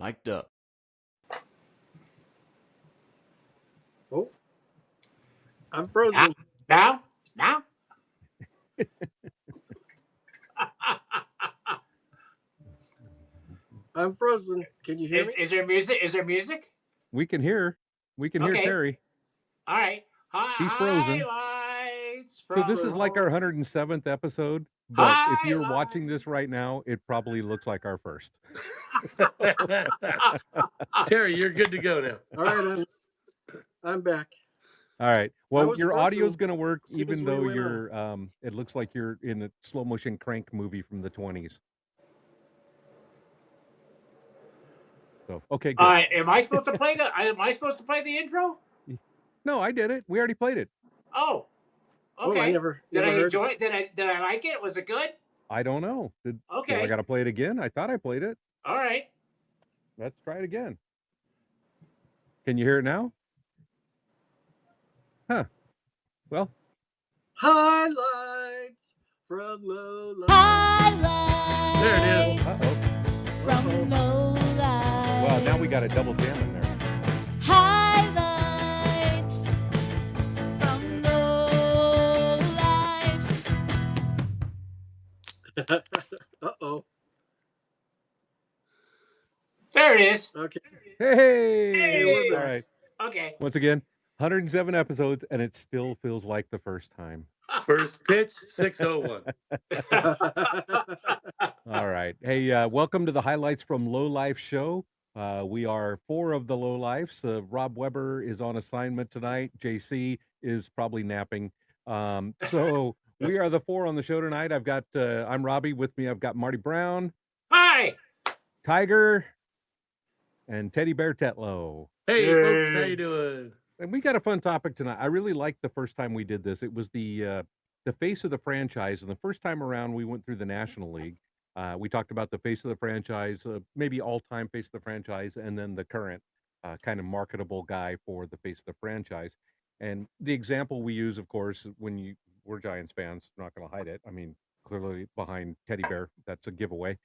Micdup. Oh, I'm frozen. Now? I'm frozen. Can you hear me? Is there music? Is there music? We can hear. We can hear Terry. All right. He's frozen. Highlights So this is like our 107th episode, but if you're watching this right now, it probably looks like our first. Terry, you're good to go now. All right, I'm back. All right. Well, your audio is going to work as soon even as we though went you're. It looks like you're in a slow motion crank movie from the 20s. So okay, good. All right. Am I supposed to play the intro? No, I did it. We already played it. Oh. Okay. Oh, I never did I heard enjoy it? Did I like it? Was it good? I don't know. Okay. I got to play it again? I thought I played it. All right. Let's try it again. Can you hear it now? Huh. Well. Highlights from Lowlifes. Highlights. There it is. From Lowlifes. Well, now we got a double jam in there. Highlights from Lowlifes. Uh-oh. There it is. Okay. Hey, we're back. All right. Okay. Once again, 107 episodes, and it still feels like the first time. First pitch, 6:01. All right. Hey, welcome to the Highlights from Lowlife show. We are 4 of the Lowlifes. Rob Weber is on assignment tonight. JC is probably napping. So we are the 4 on the show tonight. I'm Robbie. With me, I've got Marty Brown. Hi. Tiger. And Teddy Bear Tetlow. Hey, folks, how you doing? And we got a fun topic tonight. I really liked the first time we did this. It was the face of the franchise. And the first time around, we went through the National League. We talked about the face of the franchise, maybe all-time face of the franchise, and then the current kind of marketable guy for the face of the franchise. And the example we use, of course, we're Giants fans, I'm not going to hide it. I mean, clearly behind Teddy Bear, that's a giveaway.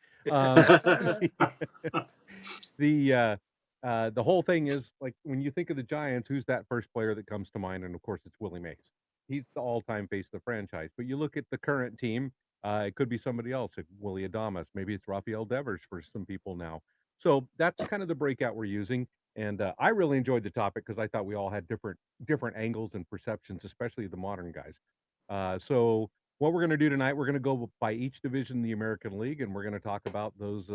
The whole thing is, like, when you think of the Giants, who's that first player that comes to mind? And of course, it's Willie Mays. He's the all-time face of the franchise. But you look at the current team, it could be somebody else, like Willie Adames. Maybe it's Rafael Devers for some people now. So that's kind of the breakout we're using. And I really enjoyed the topic because I thought we all had different angles and perceptions, especially the modern guys. So what we're going to do tonight, we're going to go by each division in the American League, and we're going to talk about those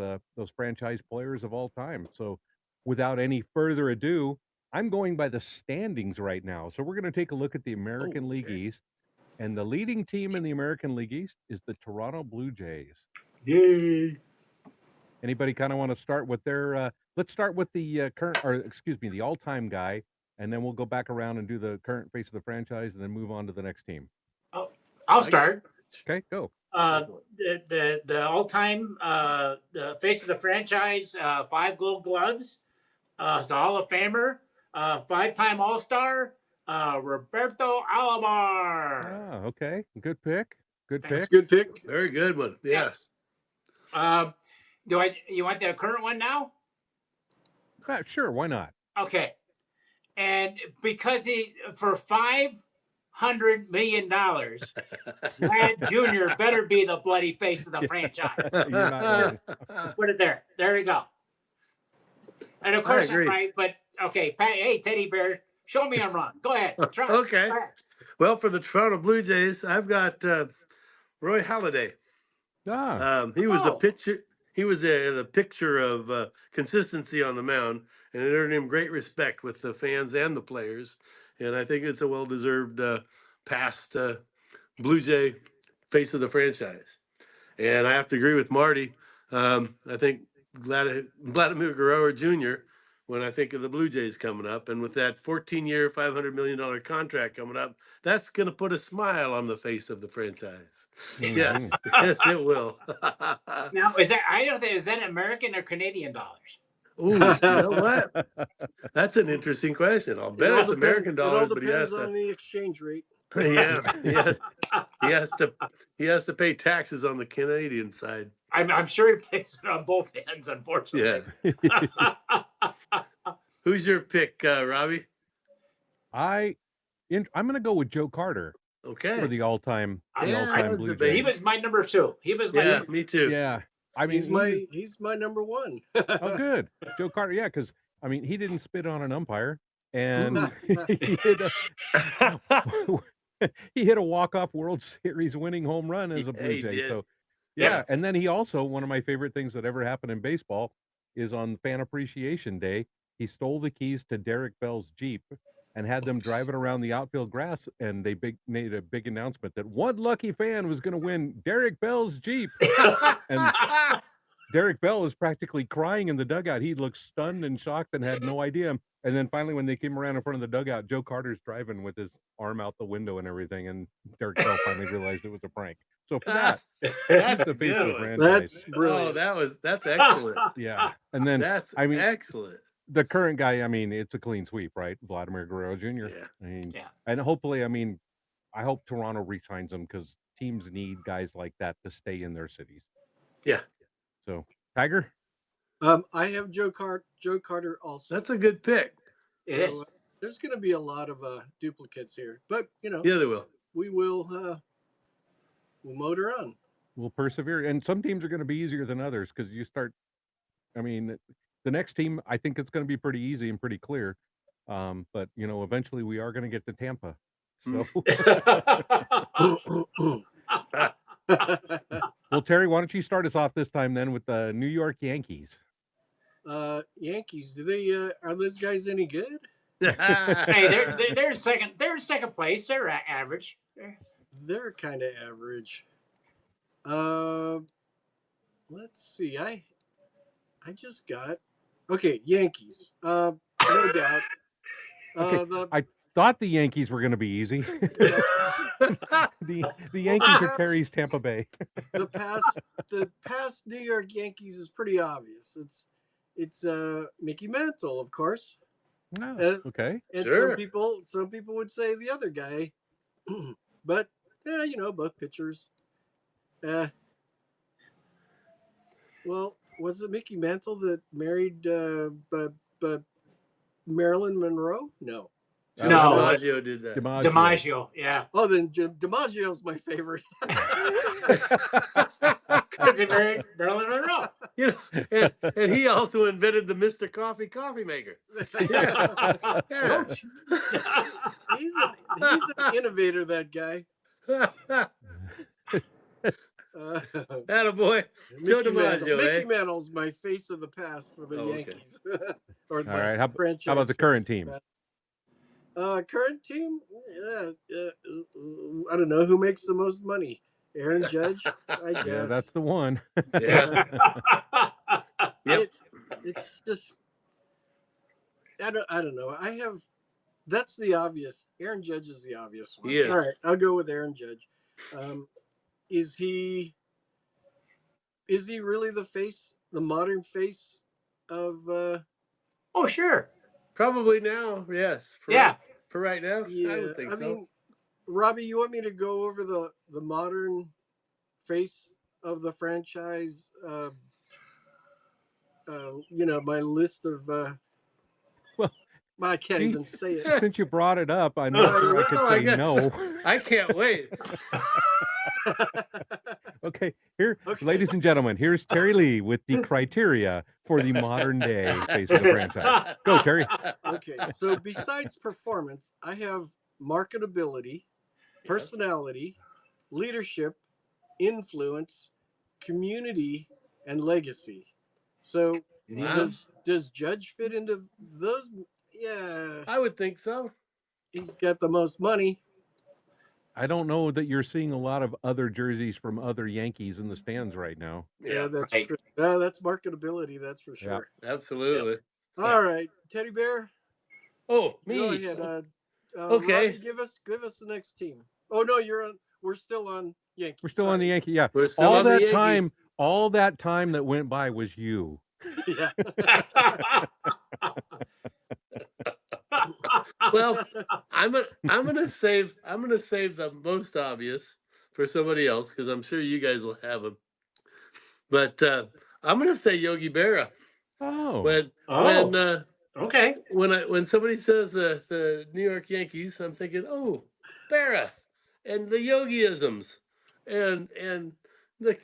franchise players of all time. So without any further ado, I'm going by the standings right now. So we're going to take a look at the American League East, and the leading team in the American League East is the Toronto Blue Jays. Yay! Anybody kind of want to start with their? Let's start with the the all-time guy, and then we'll go back around and do the current face of the franchise, and then move on to the next team. Oh, I'll start. Okay, go. The all-time the face of the franchise, 5 Gold Gloves, is a Hall of Famer, 5-time All-Star, Roberto Alomar. Ah, okay, good pick. That's a good pick. Very good one. Yes. You want the current one now? Sure, why not? Okay. And because he, for $500 million, Vlad Jr. better be the bloody face of the franchise. You're not wrong. Put it there. There you go. And of course I'm right, but okay. Hey, Teddy Bear, show me I'm wrong. Go ahead. Try. Okay. Well, for the Toronto Blue Jays, I've got Roy Halladay. He was the pitcher. He was the picture of consistency on the mound, and it earned him great respect with the fans and the players. And I think it's a well-deserved past Blue Jay face of the franchise. And I have to agree with Marty. I think Vladimir Guerrero Jr., when I think of the Blue Jays coming up, and with that 14-year, $500 million contract coming up, that's going to put a smile on the face of the franchise. Mm-hmm. Yes, it will. Now, is that American or Canadian dollars? Ooh, you know what? That's an interesting question. I'll bet it's American dollars, but he has on the exchange rate. Yeah, he has to pay taxes on the Canadian side. I'm sure he plays it on both ends, unfortunately. Yeah. Who's your pick, Robbie? I'm going to go with Joe Carter for Okay. the all-time Yeah, Blue debate. He Jays. was my number 2. He was my Yeah, number me too. Yeah, I mean he's my number one. oh, good, Joe Carter. Yeah, because I mean he didn't spit on an umpire, and he hit he hit a walk-off World Series winning home run as a Blue he Jay. did. So Yeah. yeah, and then he also, one of my favorite things that ever happened in baseball is on Fan Appreciation Day, he stole the keys to Derek Bell's Jeep and had them drive it around the outfield grass, and they made a big announcement that one lucky fan was going to win Derek Bell's Jeep. And Derek Bell is practically crying in the dugout. He looked stunned and shocked and had no idea. And then finally, when they came around in front of the dugout, Joe Carter's driving with his arm out the window and everything, and Derek Bell finally realized it was a prank. So for that, That's the face of the good. franchise. That's Oh, brilliant. that's excellent. Yeah, and then That's I mean, excellent. the current guy, I mean, it's a clean sweep, right? Vladimir Guerrero Jr. Yeah. I mean, Yeah. and hopefully, I mean, I hope Toronto re-signs him because teams need guys like that to stay in their cities. Yeah. So, Tiger? I have Joe Carter also. That's a good pick. It is. There's going to be a lot of duplicates here, but Yeah, they will. we will we'll motor on. We'll persevere, and some teams are going to be easier than others because you start. I mean, the next team, I think it's going to be pretty easy and pretty clear. But eventually we are going to get to Tampa. So, well, Terry, why don't you start us off this time then with the New York Yankees? Yankees, do they are those guys any good? Hey, they're second. They're in second place. They're average. They're kind of average. Let's see. I just got Yankees. No doubt. Okay, I thought the Yankees were going to be easy. the Yankees are Terry's Tampa Bay. the past New York Yankees is pretty obvious. It's Mickey Mantle, of course. Oh, okay. And Sure. some people would say the other guy, but both pitchers. Well, was it Mickey Mantle that married Marilyn Monroe? No. No. DiMaggio did that. DiMaggio, yeah. Oh, then DiMaggio's my favorite. Because he married Marilyn Monroe. And he also invented the Mr. Coffee maker. Yeah. He's an innovator, that guy. Attaboy. Joe DiMaggio, Mickey Mantle's my face of the past for the Yankees. Or all right. How about the current team? Current team? I don't know who makes the most money. Aaron Judge, I guess. Yeah, that's the one. Yeah. It's just I don't know. That's the obvious. Aaron Judge is the obvious one. Yeah. All right, I'll go with Aaron Judge. Is he really the modern face of Oh, sure. Probably now, yes. For right now, I would think so. mean, Robbie, you want me to go over the modern face of the franchise? My list of well, I can't even say it. Since you brought it up, I'm not sure I could say no. I can't wait. Okay, ladies and gentlemen, here's Terry Lee with the criteria for the modern day face of the franchise. Go, Terry. Okay, so besides performance, I have marketability, personality, leadership, influence, community, and legacy. So does Judge fit into those? Yeah, I would think so. He's got the most money. I don't know that you're seeing a lot of other jerseys from other Yankees in the stands right now. Yeah, that's right. true. That's marketability, that's for sure. Absolutely. All right, Teddy Bear. Oh, Go me. ahead. Okay. Robbie, give us the next team. Oh no, we're still on Yankees. We're still on the Yankee. Yeah. We're still on the Yankees. All that time that went by was you. Yeah. Well, I'm gonna save the most obvious for somebody else because I'm sure you guys will have them. But I'm going to say Yogi Berra. Oh, When Okay. when somebody says the New York Yankees, I'm thinking, oh, Berra and the Yogiisms, and the,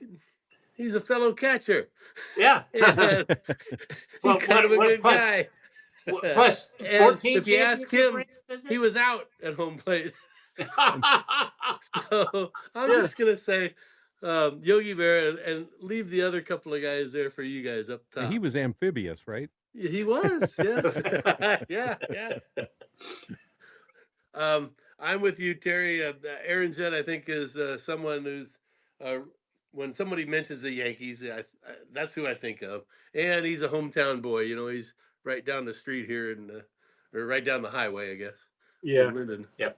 he's a fellow catcher, Yeah. and he's Well, kind of a what good plus guy. plus And 14 if you ask championship him, rings, is he was out at home plate. it? So I'm Yeah. just gonna say Yogi Berra and leave the other couple of guys there for you guys up top. he was amphibious, right? He was, yes. Yeah, yeah. I'm with you, Terry. Aaron Judge, I think, is someone who's when somebody mentions the Yankees, that's who I think of. And he's a hometown boy. You know, he's right down the street here, or right down the highway, I guess, Yeah. in Linden. Yep.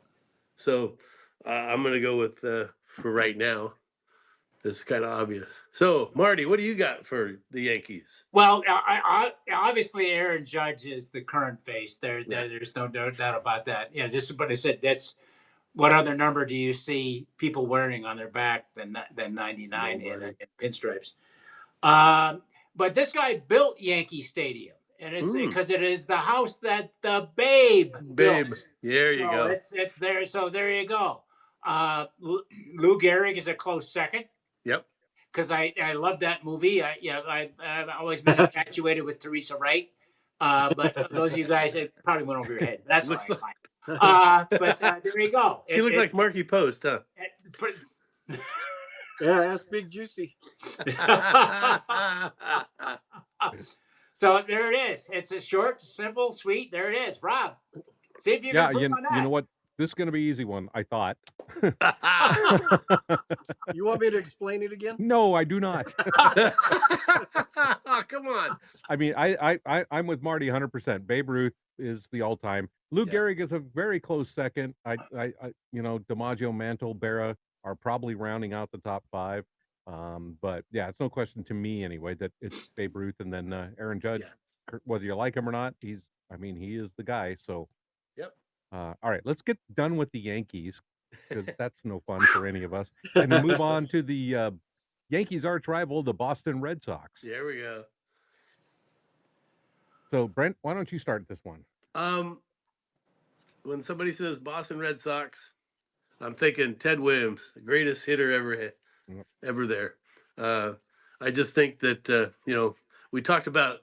So I'm going to go with for right now. It's kind of obvious. So, Marty, what do you got for the Yankees? Well, obviously Aaron Judge is the current face. Yeah. There's no doubt about that. Yeah, just but I said that's what other number do you see people wearing on their back than 99 in Nobody. pinstripes? But this guy built Yankee Stadium, and it's Mm, because it is the house that the Babe babe, built. there you So go. it's there. So there you go. Lou Gehrig is a close second Yep. because I love that movie. I've always been infatuated with Teresa Wright. But those of you guys, it probably went over your head. That's all Looks right. like, Fine. But there you go. she looked like Marky Post, huh? Yeah, that's Big Juicy. So there it is. It's a short, simple, sweet. There it is. Rob, see if you Yeah, can improve on that. you know what? This is going to be an easy one, I thought. You want me to explain it again? No, I do not. Oh, come on. I mean, I'm with Marty 100%. Babe Ruth is the all-time. Lou Yeah. Gehrig is a very close second. DiMaggio, Mantle, Berra are probably rounding out the top five. But yeah, it's no question to me anyway that it's Babe Ruth and then Aaron Judge. Yeah. Whether you like him or not, he is the guy. So, Yep. all right, let's get done with the Yankees because that's no fun for any of us, and then move on to the Yankees' arch rival, the Boston Red Sox. There we go. So, Brent, why don't you start this one? When somebody says Boston Red Sox, I'm thinking Ted Williams, the greatest hitter ever there. I just think that we talked about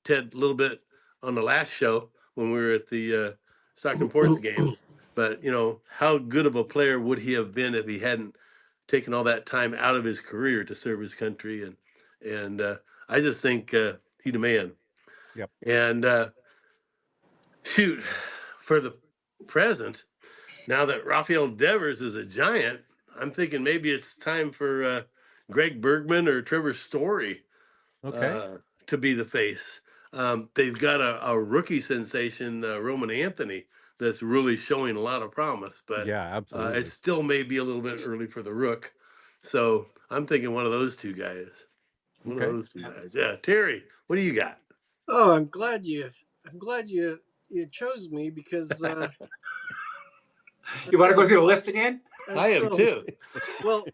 Ted a little bit on the last show when we were at the Stockton Ports game. But how good of a player would he have been if he hadn't taken all that time out of his career to serve his country? And I just think he's a man. Yep. And shoot, for the present, now that Rafael Devers is a Giant, I'm thinking maybe it's time for Greg Bergman or Trevor Story to be the face. They've got a rookie sensation, Roman Anthony, that's really showing a lot of promise, but yeah, absolutely. it still may be a little bit early for the Rook. So I'm thinking one of those two guys. Yeah, Terry, what do you got? Oh, I'm glad you chose me because You want to go through the list again? I am too. Well,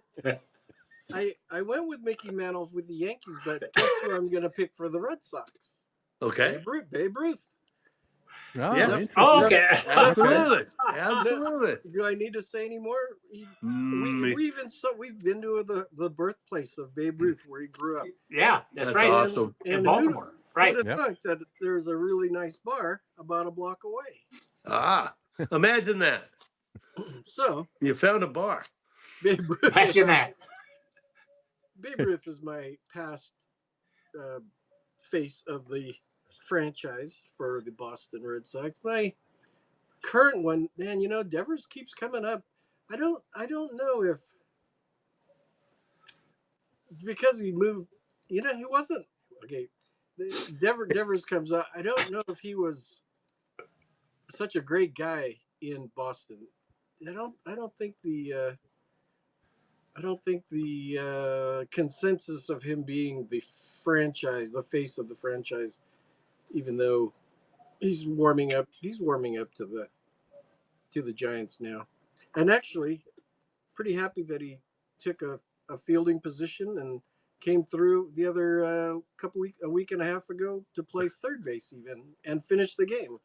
I went with Mickey Mantle with the Yankees, but guess who I'm going to pick for the Red Sox? Okay. Babe Ruth. Oh, Yeah. interesting. Okay. Absolutely. Do I need to say any more? We've been to the birthplace of Babe Ruth where he grew up. Yeah, that's right. Awesome. In Baltimore. Right. Who'd have thought that there's a really nice bar about a block away? Imagine that. So you found a bar. Babe Ruth. Imagine that. Babe Ruth is my past face of the franchise for the Boston Red Sox. My current one, man, Devers keeps coming up. I don't know if because he moved. He wasn't okay. Devers comes up. I don't know if he was such a great guy in Boston. I don't think the consensus of him being the face of the franchise, even though he's warming up to the Giants now, and actually pretty happy that he took a fielding position and came through the other a week and a half ago to play third base even and finish the game.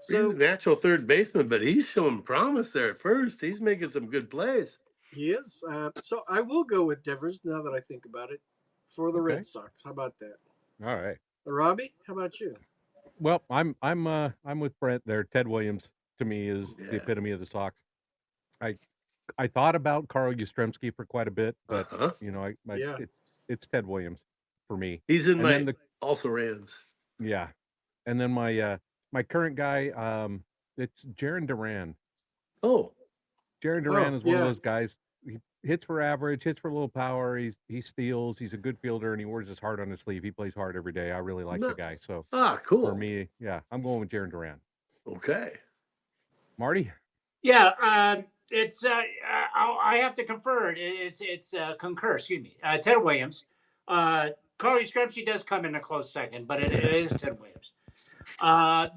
He's a So natural third baseman, but he's showing promise there at first. He's making some good plays. he is. So I will go with Devers now that I think about it for the Okay. Red Sox. How about that, All right. Robbie? How about you? Well, I'm with Brent there. Ted Williams to me is the Yeah. epitome of the Sox. I I thought about Carl Yastrzemski for quite a bit, but Uh-huh. Yeah. it's Ted Williams for me. He's in And then my also rans. yeah, and then my current guy, it's Jaron Duran. Oh, Jaron Duran Oh is one of yeah. those guys. He hits for average, hits for a little power. He steals. He's a good fielder, and he wears his heart on his sleeve. He plays hard every day. I really like the no. guy. So for Cool. me, yeah, I'm going with Jaron Duran. Okay. Marty. Yeah, it's I have to confer. It's concur. Excuse me. Ted Williams. Corey Scripsey does come in a close second, but it is Ted Williams.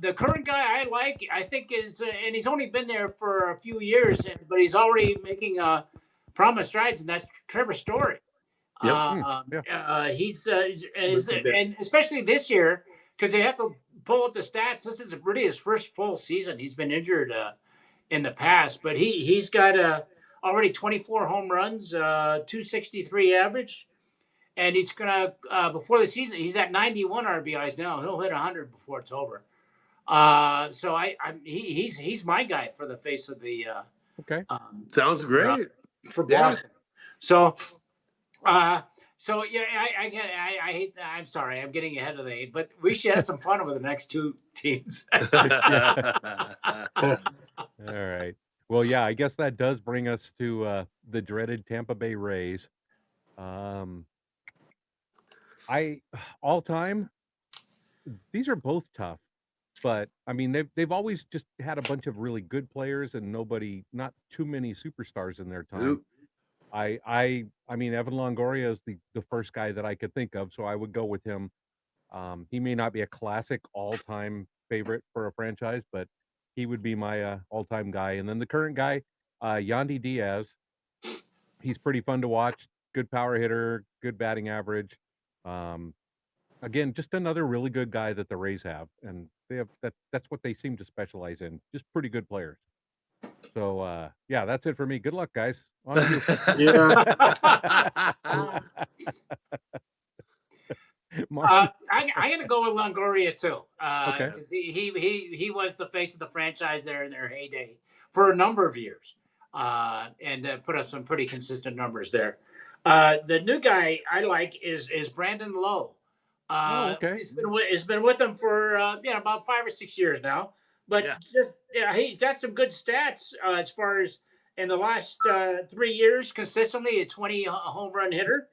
The current guy I like, I think is, and he's only been there for a few years, but he's already making promised strides, and that's Trevor Story. Yep. And especially this year because they have to pull up the stats. This is really his first full season. He's been injured in the past, but he's got already 24 home runs, 263 average, and he's gonna before the season he's at 91 RBIs now. He'll hit 100 before it's over. So he's my guy for the face of the Okay. Sounds great. for Yeah. Boston. So yeah, I hate. I'm sorry, I'm getting ahead of the eight, but we should have some fun over the next two teams. All right. Well, yeah, I guess that does bring us to the dreaded Tampa Bay Rays. I all time, these are both tough, but I mean they've always just had a bunch of really good players and not too many superstars in their time. Oop. I mean Evan Longoria is the first guy that I could think of, so I would go with him. He may not be a classic all-time favorite for a franchise, but he would be my all-time guy. And then the current guy, Yandy Diaz. He's pretty fun to watch. Good power hitter, good batting average. Um, Again, just another really good guy that the Rays have, and they have that's what they seem to specialize in. Just pretty good players. So yeah, that's it for me. Good luck, guys. On to you. Marty. I'm going to go with Longoria too. Okay. Because he was the face of the franchise there in their heyday for a number of years, and put up some pretty consistent numbers there. The new guy I like is Brandon Lowe. Okay. He's been with them for about 5 or 6 years now, but he's got some good stats as far as in the last 3 years consistently a 20 home run hitter.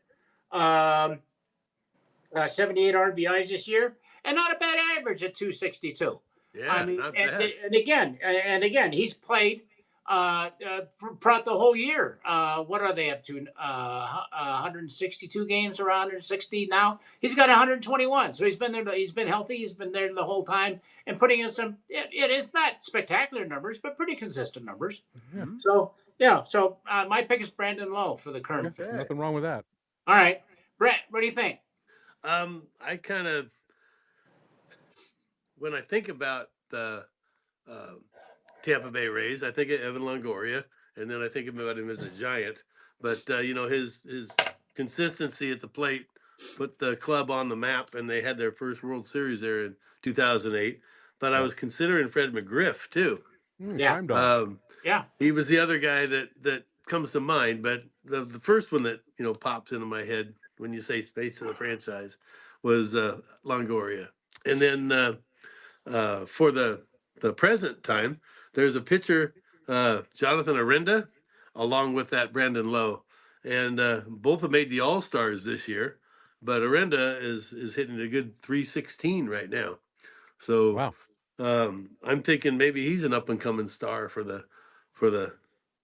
78 RBIs this year, and not a bad average at 262. Yeah, I mean, not bad. and again, he's played throughout the whole year. What are they up to? 162 games or 160 now. He's got 121, so he's been there. He's been healthy. He's been there the whole time and putting in some. It is not spectacular numbers, but pretty consistent numbers. Yeah. So yeah, so my pick is Brandon Lowe for the current. Okay. Nothing wrong with that. All right, Brett, what do you think? I kind of, when I think about the Tampa Bay Rays, I think of Evan Longoria, and then I think about him as a Giant. But his consistency at the plate put the club on the map, and they had their first World Series there in 2008. But I was considering Fred McGriff too. Time dog. He was the other guy that comes to mind. But the first one that pops into my head when you say face of the franchise was Longoria. And then for the present time, there's a pitcher, Jonathan Arenda, along with that Brandon Lowe, and both have made the All Stars this year. But Arenda is hitting a good 316 right now. So Wow. I'm thinking maybe he's an up and coming star for the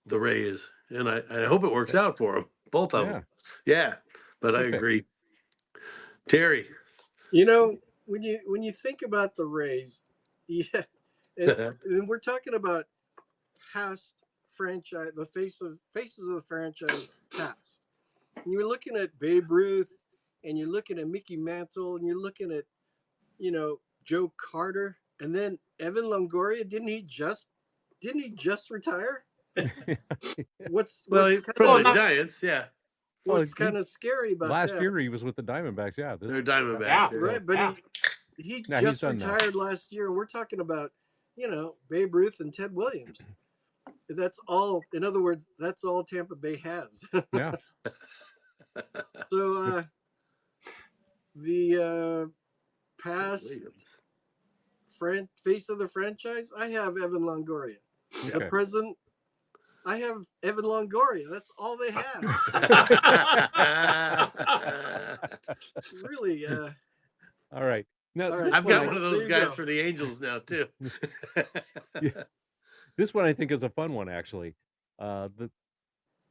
Rays, and I hope it works out for them, both of them. Yeah, but I agree. Terry. When you think about the Rays, yeah, and we're talking about past franchise, faces of the franchise past. And you're looking at Babe Ruth, and you're looking at Mickey Mantle, and you're looking at, Joe Carter, and then Evan Longoria. Didn't he just retire? What's Well, what's for Well, the kind of not Giants, yeah, what's kind of scary about last that, year he was with the Diamondbacks. Yeah, they're Diamondbacks. Yeah. Yeah. right? But Yeah. he Yeah, he's just done now. retired last year, and we're talking about Babe Ruth and Ted Williams. That's all. In other words, that's all Tampa Bay has. Yeah. So the past Williams. face of the franchise, I have Evan Longoria. The Okay. present, I have Evan Longoria. That's all they have. Really. All right. Now, All right, I've so got one of those there you guys go. for the Angels now too. this one I think is a fun one, actually. The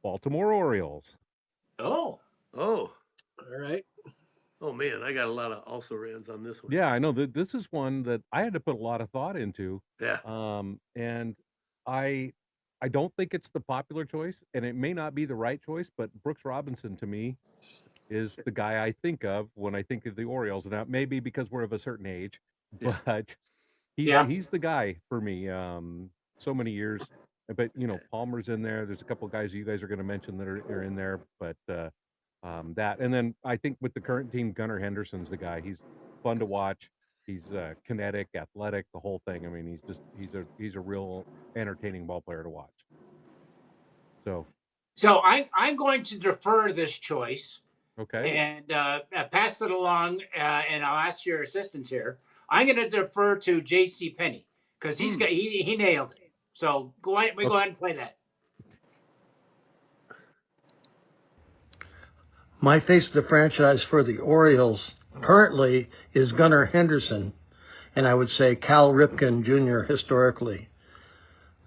Baltimore Orioles. Oh. Oh, All right. oh man, I got a lot of also rans on this one. Yeah, I know that this is one that I had to put a lot of thought into. Yeah. And I don't think it's the popular choice, and it may not be the right choice, but Brooks Robinson to me is the guy I think of when I think of the Orioles. Now, maybe because we're of a certain age, Yeah. but Yeah. he's the guy for me. So many years, but Palmer's in there. There's a couple of guys you guys are going to mention that are in there, but that, and then I think with the current team, Gunnar Henderson's the guy. He's fun to watch. He's kinetic, athletic, the whole thing. I mean, he's a real entertaining ball player to watch. So I'm going to defer this choice. okay. And pass it along, and I'll ask your assistance here. I'm going to defer to J.C. Penney because he nailed it. So go ahead and play that. My face of the franchise for the Orioles currently is Gunnar Henderson, and I would say Cal Ripken Jr. historically.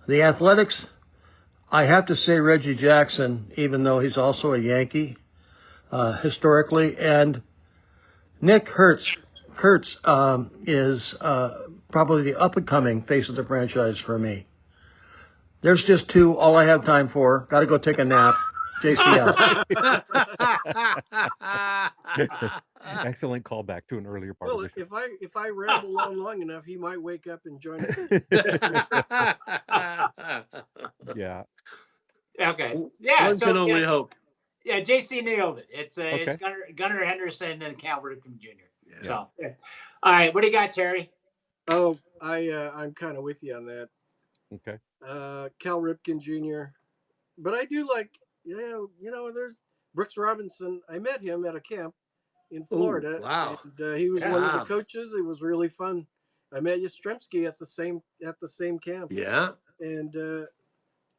The Athletics, I have to say Reggie Jackson, even though he's also a Yankee historically, and Nick Kurtz is probably the up-and-coming face of the franchise for me. There's just two, all I have time for. Got to go take a nap. JCL. Excellent callback to an earlier part Well, of the show. if I ramble on long enough, he might wake up and join us. Yeah. Okay. Yeah. One can only hope. Yeah, JC nailed it. It's Okay. Gunnar Henderson and Cal Ripken Jr. Yeah. So, all right, what do you got, Terry? Oh, I'm kind of with you on that. Okay. Cal Ripken Jr. But I do like, there's Brooks Robinson. I met him at a camp in Florida. Ooh, wow. And he was one of the coaches. It was really fun. I met Yastrzemski at the same camp. Yeah. And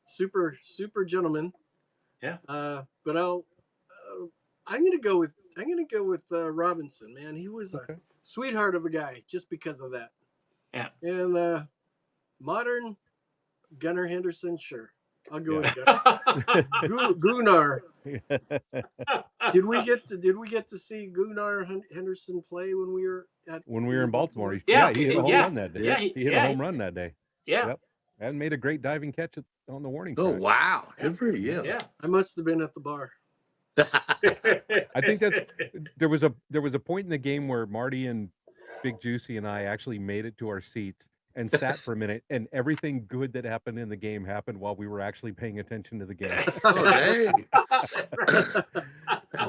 super gentleman. Yeah. But I'm gonna go with Robinson. Man, he was a sweetheart of a guy just because of that. Yeah. And modern Gunnar Henderson, sure, I'll go with Gunnar. Gunnar. Did we get to see Gunnar Henderson play when we were in Baltimore? Yeah, he hit a home run that day. Yeah, he hit a home run that day. Yeah. Yep. And made a great diving catch on the warning track. Oh wow, good for you. Yeah. I must have been at the bar. I think there was a point in the game where Marty and Big Juicy and I actually made it to our seats and sat for a minute, and everything good that happened in the game happened while we were actually paying attention to the game. Oh, dang.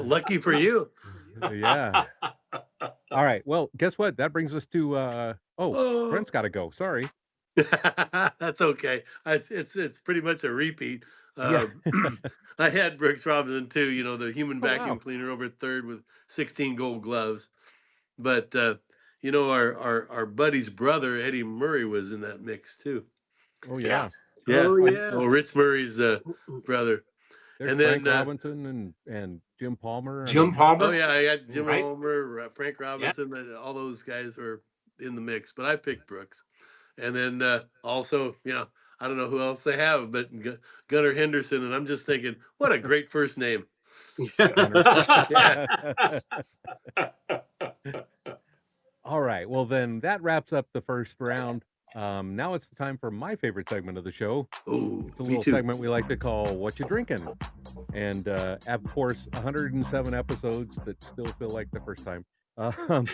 Lucky for you. Yeah. All right. Well, guess what? That brings us to Brent's got to go. Sorry. That's okay. It's pretty much a repeat. Yeah. I had Brooks Robinson too. The human vacuum wow. cleaner over at third with 16 gold gloves. But our buddy's brother Eddie Murray was in that mix too. Oh yeah. Yeah. Oh yeah. Oh, Rich Murray's brother. There's And then Frank Robinson and Jim Palmer. Jim Palmer. Oh yeah, I got Jim Right. Palmer, Frank Robinson, all those guys were in the mix. But I picked Brooks. And then also, I don't know who else they have, but Gunnar Henderson. And I'm just thinking, what a great first name. Yeah. All right. Well, then that wraps up the first round. Now it's the time for my favorite segment of the show. Oh, It's a me little too. segment we like to call "What You Drinking," and of course, 107 episodes that still feel like the first time. Um,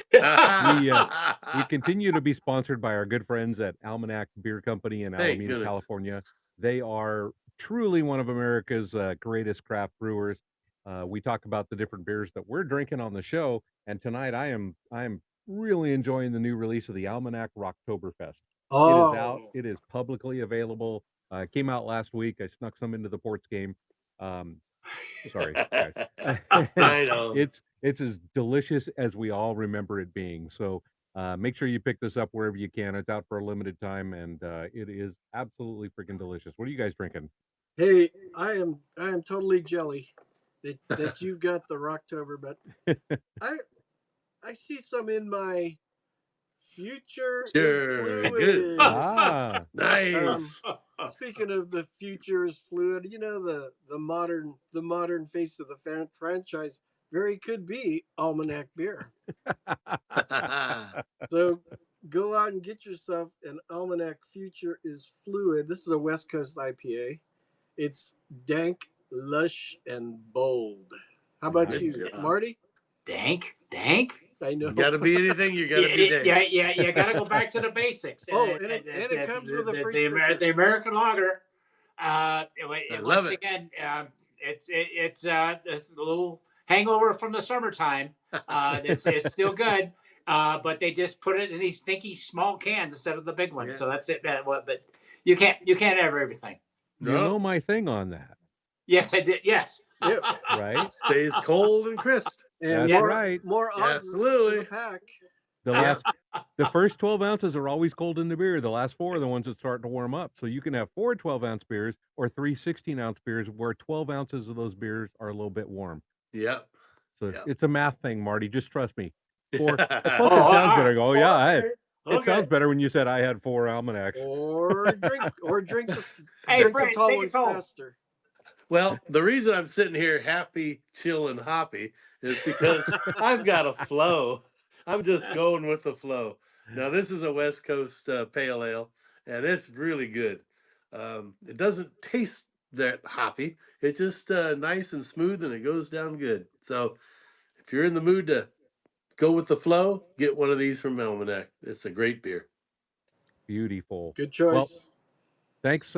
we continue to be sponsored by our good friends at Almanac Beer Company in Thank Alameda, goodness. California. They are truly one of America's greatest craft brewers. We talk about the different beers that we're drinking on the show, and tonight I am really enjoying the new release of the Almanac Rocktoberfest. It is out. Oh, It is publicly available. It came out last week. I snuck some into the ports game. Sorry, guys. I know. It's as delicious as we all remember it being. So make sure you pick this up wherever you can. It's out for a limited time, and it is absolutely freaking delicious. What are you guys drinking? hey, I am totally jelly that you've got the Rocktober, but I see some in my future is Sure, good. fluid. Ah, Nice. Speaking of the future is fluid, you know the modern face of the franchise very could be Almanac beer. So go out and get yourself an Almanac Future is Fluid. This is a West Coast IPA. It's dank, lush, and bold. How about Nice. you, Good job. Marty? Dank. I know. You gotta be anything, you gotta be dank. Yeah. You got to go back to the basics. Oh, and it comes with a free sticker. The American lager. I Once love it. again, it's a little hangover from the summertime. It's still good. But they just put it in these stinky small cans instead of the big ones. Yeah. So that's it. But you can't have everything. You No. know my thing on that, Yes, I did. Yes. Yep. right? Stays cold and crisp. And That's right. more Aussies to Absolutely. the pack. The first 12 ounces are always cold in the beer. The last four are the ones that start to warm up. So you can have 4 12-ounce beers or 3 16-ounce beers where 12 ounces of those beers are a little bit warm. Yep. So Yep. it's a math thing, Marty. Just trust me. Plus, Yeah. it sounds better. Oh, yeah. Okay. It sounds better when you said I had 4 almanacs. Or drink Hey, the Frank, tall take it ones home. faster. Well, the reason I'm sitting here happy, chill, and hoppy is because I've got a flow. I'm just going with the flow. Now, this is a West Coast pale ale, and it's really good. It doesn't taste that hoppy. It's just nice and smooth, and it goes down good. So, if you're in the mood to go with the flow, get one of these from Almanac. It's a great beer. Beautiful. Good Well, choice. thanks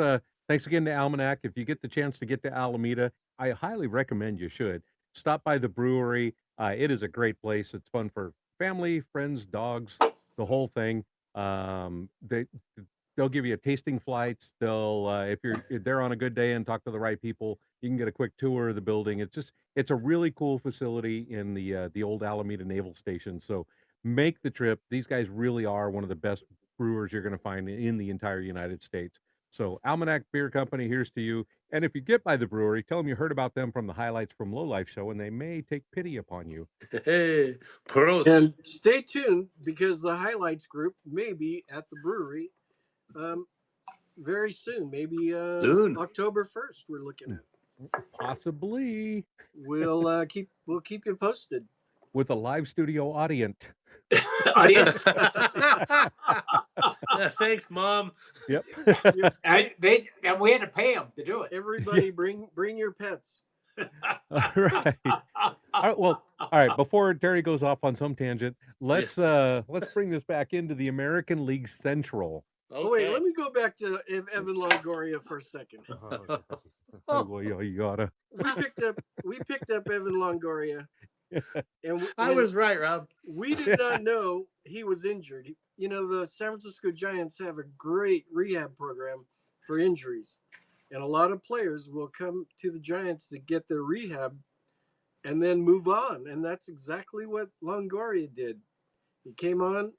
again to Almanac. If you get the chance to get to Alameda, I highly recommend you should. Stop by the brewery. It is a great place. It's fun for family, friends, dogs, the whole thing. They'll give you tasting flights. They'll if they're on a good day and talk to the right people, you can get a quick tour of the building. It's a really cool facility in the old Alameda Naval Station. So make the trip. These guys really are one of the best brewers you're going to find in the entire United States. So Almanac Beer Company, here's to you. And if you get by the brewery, tell them you heard about them from the Highlights from Lowlife show, and they may take pity upon you. Hey, Prost. And stay tuned because the Highlights group may be at the brewery very soon. Maybe Soon. October 1st. We're looking at. Possibly We'll keep you posted. with a live studio audience. Audience. Yeah, thanks, Mom. Yep. And we had to pay them to do it. Everybody, bring your pets. All right. All right. Before Terry goes off on some tangent, let's bring this back into the American League Central. Oh wait, let me go back to Evan Longoria for a second. Oh, you gotta. We picked up Evan Longoria, and I was right, Rob. we did not know he was injured. You know, the San Francisco Giants have a great rehab program for injuries, and a lot of players will come to the Giants to get their rehab and then move on. And that's exactly what Longoria did. He came on,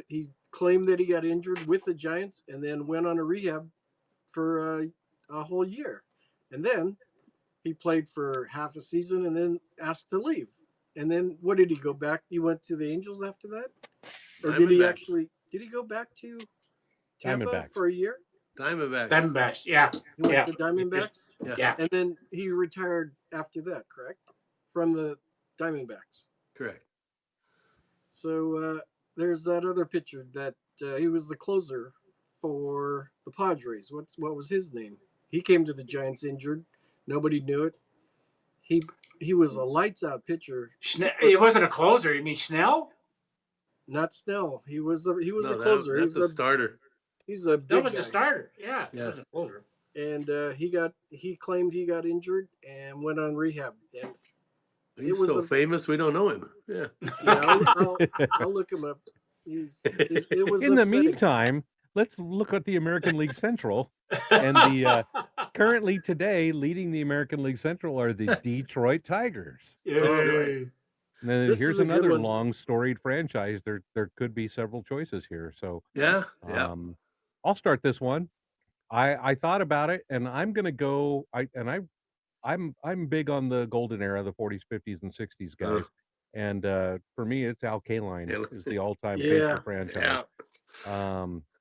he claimed that he got injured with the Giants, and then went on a rehab for a whole year. And then he played for half a season and then asked to leave. And then what did he go back? He went to the Angels after that? Or did he go back to Tampa Diamondbacks. for a year? Diamondbacks, yeah. He went to Diamondbacks? Yeah. And then he retired after that, correct? From the Diamondbacks. Correct. So there's that other pitcher that he was the closer for the Padres. What was his name? He came to the Giants injured. Nobody knew it. He was a lights out pitcher. It wasn't a closer. You mean Snell? Not Snell. He was a No, closer. that's a starter. He's a That big was guy. a starter. Yeah. Yeah. It wasn't a closer. And he claimed he got injured and went on rehab. And He's was so a- famous, we don't know him. Yeah. yeah, I'll look him up. It was In the upsetting. meantime, let's look at the American League Central. And the currently today leading the American League Central are the Detroit Tigers. Yay. right. And then This here's is a good another one. long storied franchise. There could be several choices here. So Yeah. I'll start this one. I thought about it, and I'm gonna go. I'm big on the golden era, the 40s, 50s, and 60s guys. And for me, it's Al Kaline is the all-time face of Yeah. the franchise.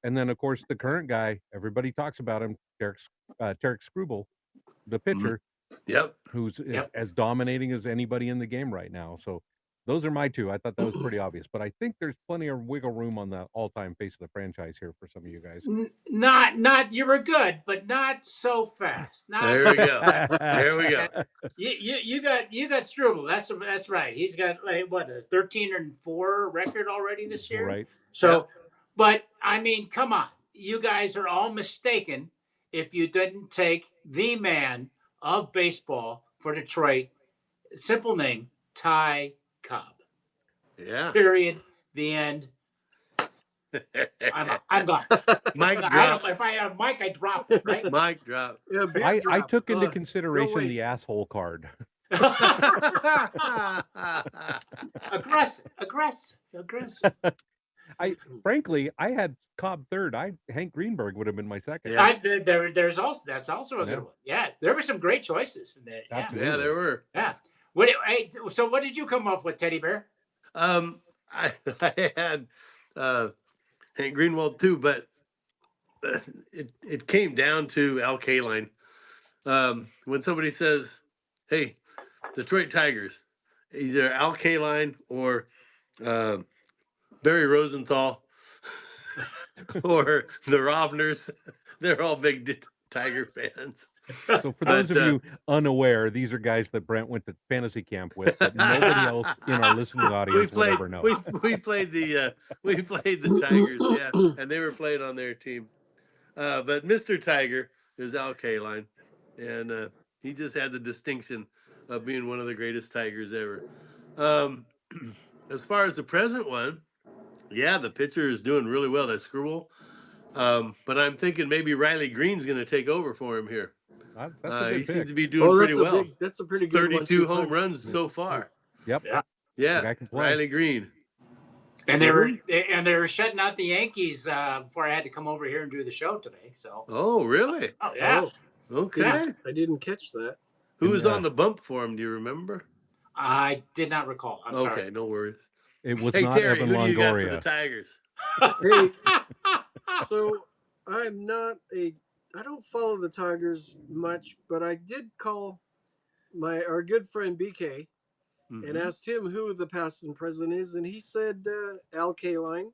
And then of course the current guy, everybody talks about him, Tarek Skubal, the pitcher, Yep. who's Yep. as dominating as anybody in the game right now. So those are my two. I thought that was pretty obvious, but I think there's plenty of wiggle room on the all-time face of the franchise here for some of you guys. Not you were good, but not so fast. Not There we go. There we go. You got Struble. That's right. He's got like what a 13-4 record already this year. Right. So, but I mean, come on, you guys are all mistaken if you didn't take the man of baseball for Detroit. Simple name, Ty Cobb. Yeah. Period. The end. I'm gone. Mic I don't, drop. if I have Mike, I drop it, right? Mic drop. Yeah, beer I drop. took into No consideration waste. the asshole card. Aggressive. Frankly, I had Cobb third. Hank Greenberg would have been my second. Yeah. There's also that's also a good one. Yeah, there were some great choices in that. Yeah. Absolutely. Yeah, there were. Yeah. So what did you come up with, Teddy Bear? I had Hank Greenwald too, but it came down to Al Kaline. When somebody says, "Hey, Detroit Tigers," either Al Kaline or Barry Rosenthal or the Rovners, they're all big Tiger fans. So for those But, of you unaware, these are guys that Brent went to fantasy camp with, but nobody else in our listening audience would ever know. We played the Tigers, yeah, and they were playing on their team. But Mr. Tiger is Al Kaline, and he just had the distinction of being one of the greatest Tigers ever. As far as the present one, yeah, the pitcher is doing really well. That's Skubal. But I'm thinking maybe Riley Green's going to take over for him here. That's a good He pick. seems to be doing pretty well. That's a pretty good 32 1-2 home punch. runs so far. Yep. Yeah. Yeah, The guy can play. Riley Green. And they were shutting out the Yankees before I had to come over here and do the show today. So. Oh, really? Oh yeah. Oh, Okay. I didn't catch that. Who was on the bump for him? Do you remember? I did not recall. I'm Okay, sorry. no worries. It was Hey, not Terry, Evan who do you got for the Longoria. Tigers? Hey, so I'm not I don't follow the Tigers much, but I did call our good friend BK and asked him who the past and present is, and he said Al Kaline.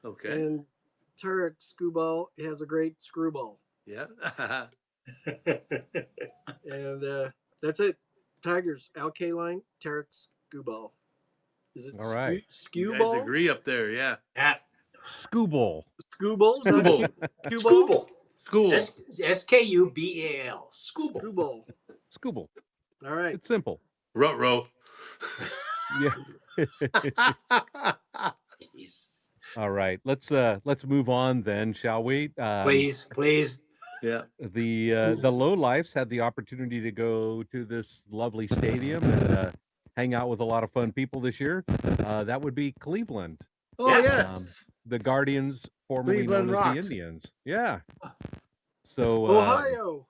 Okay. And Tarek Skubal has a great screwball. Yeah. And that's it. Tigers, Al Kaline, Tarek Skubal. Is it All right. You guys Skewball? agree up there, yeah. Yeah. Skubal. Skubal? Skubal. Skubal. School. Skubal. Skubal. Skubal. Skubal. All right. It's simple. Ruh-roh. Yeah. Jesus. All right. Let's move on then, shall we? Please. Yeah. The Lowlifes had the opportunity to go to this lovely stadium and hang out with a lot of fun people this year. That would be Cleveland. Oh, Yeah. yes. The Guardians, formerly Cleveland known as rocks. the Indians. Yeah. So Ohio.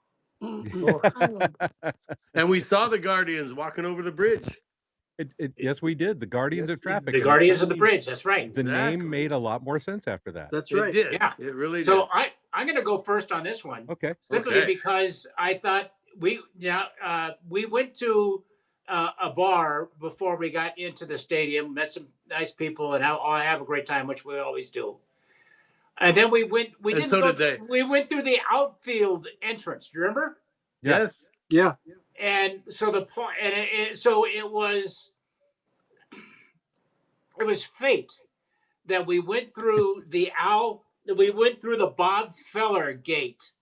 And we saw the Guardians walking over the bridge. Yes, we did. The Guardians of Traffic. The And Guardians of the suddenly Bridge. That's right. The Exactly. name made a lot more sense after that. That's It right. did. Yeah. It really So did. I'm going to go first on this one. Okay. Simply Okay. because I thought we went to a bar before we got into the stadium. Met some nice people, and I have a great time, which we always do. And then we went. We And didn't so go. did they. We went through the outfield entrance. Do you remember? Yeah. Yes. Yeah. And so the point, and so it was fate that we went through the Bob Feller gate.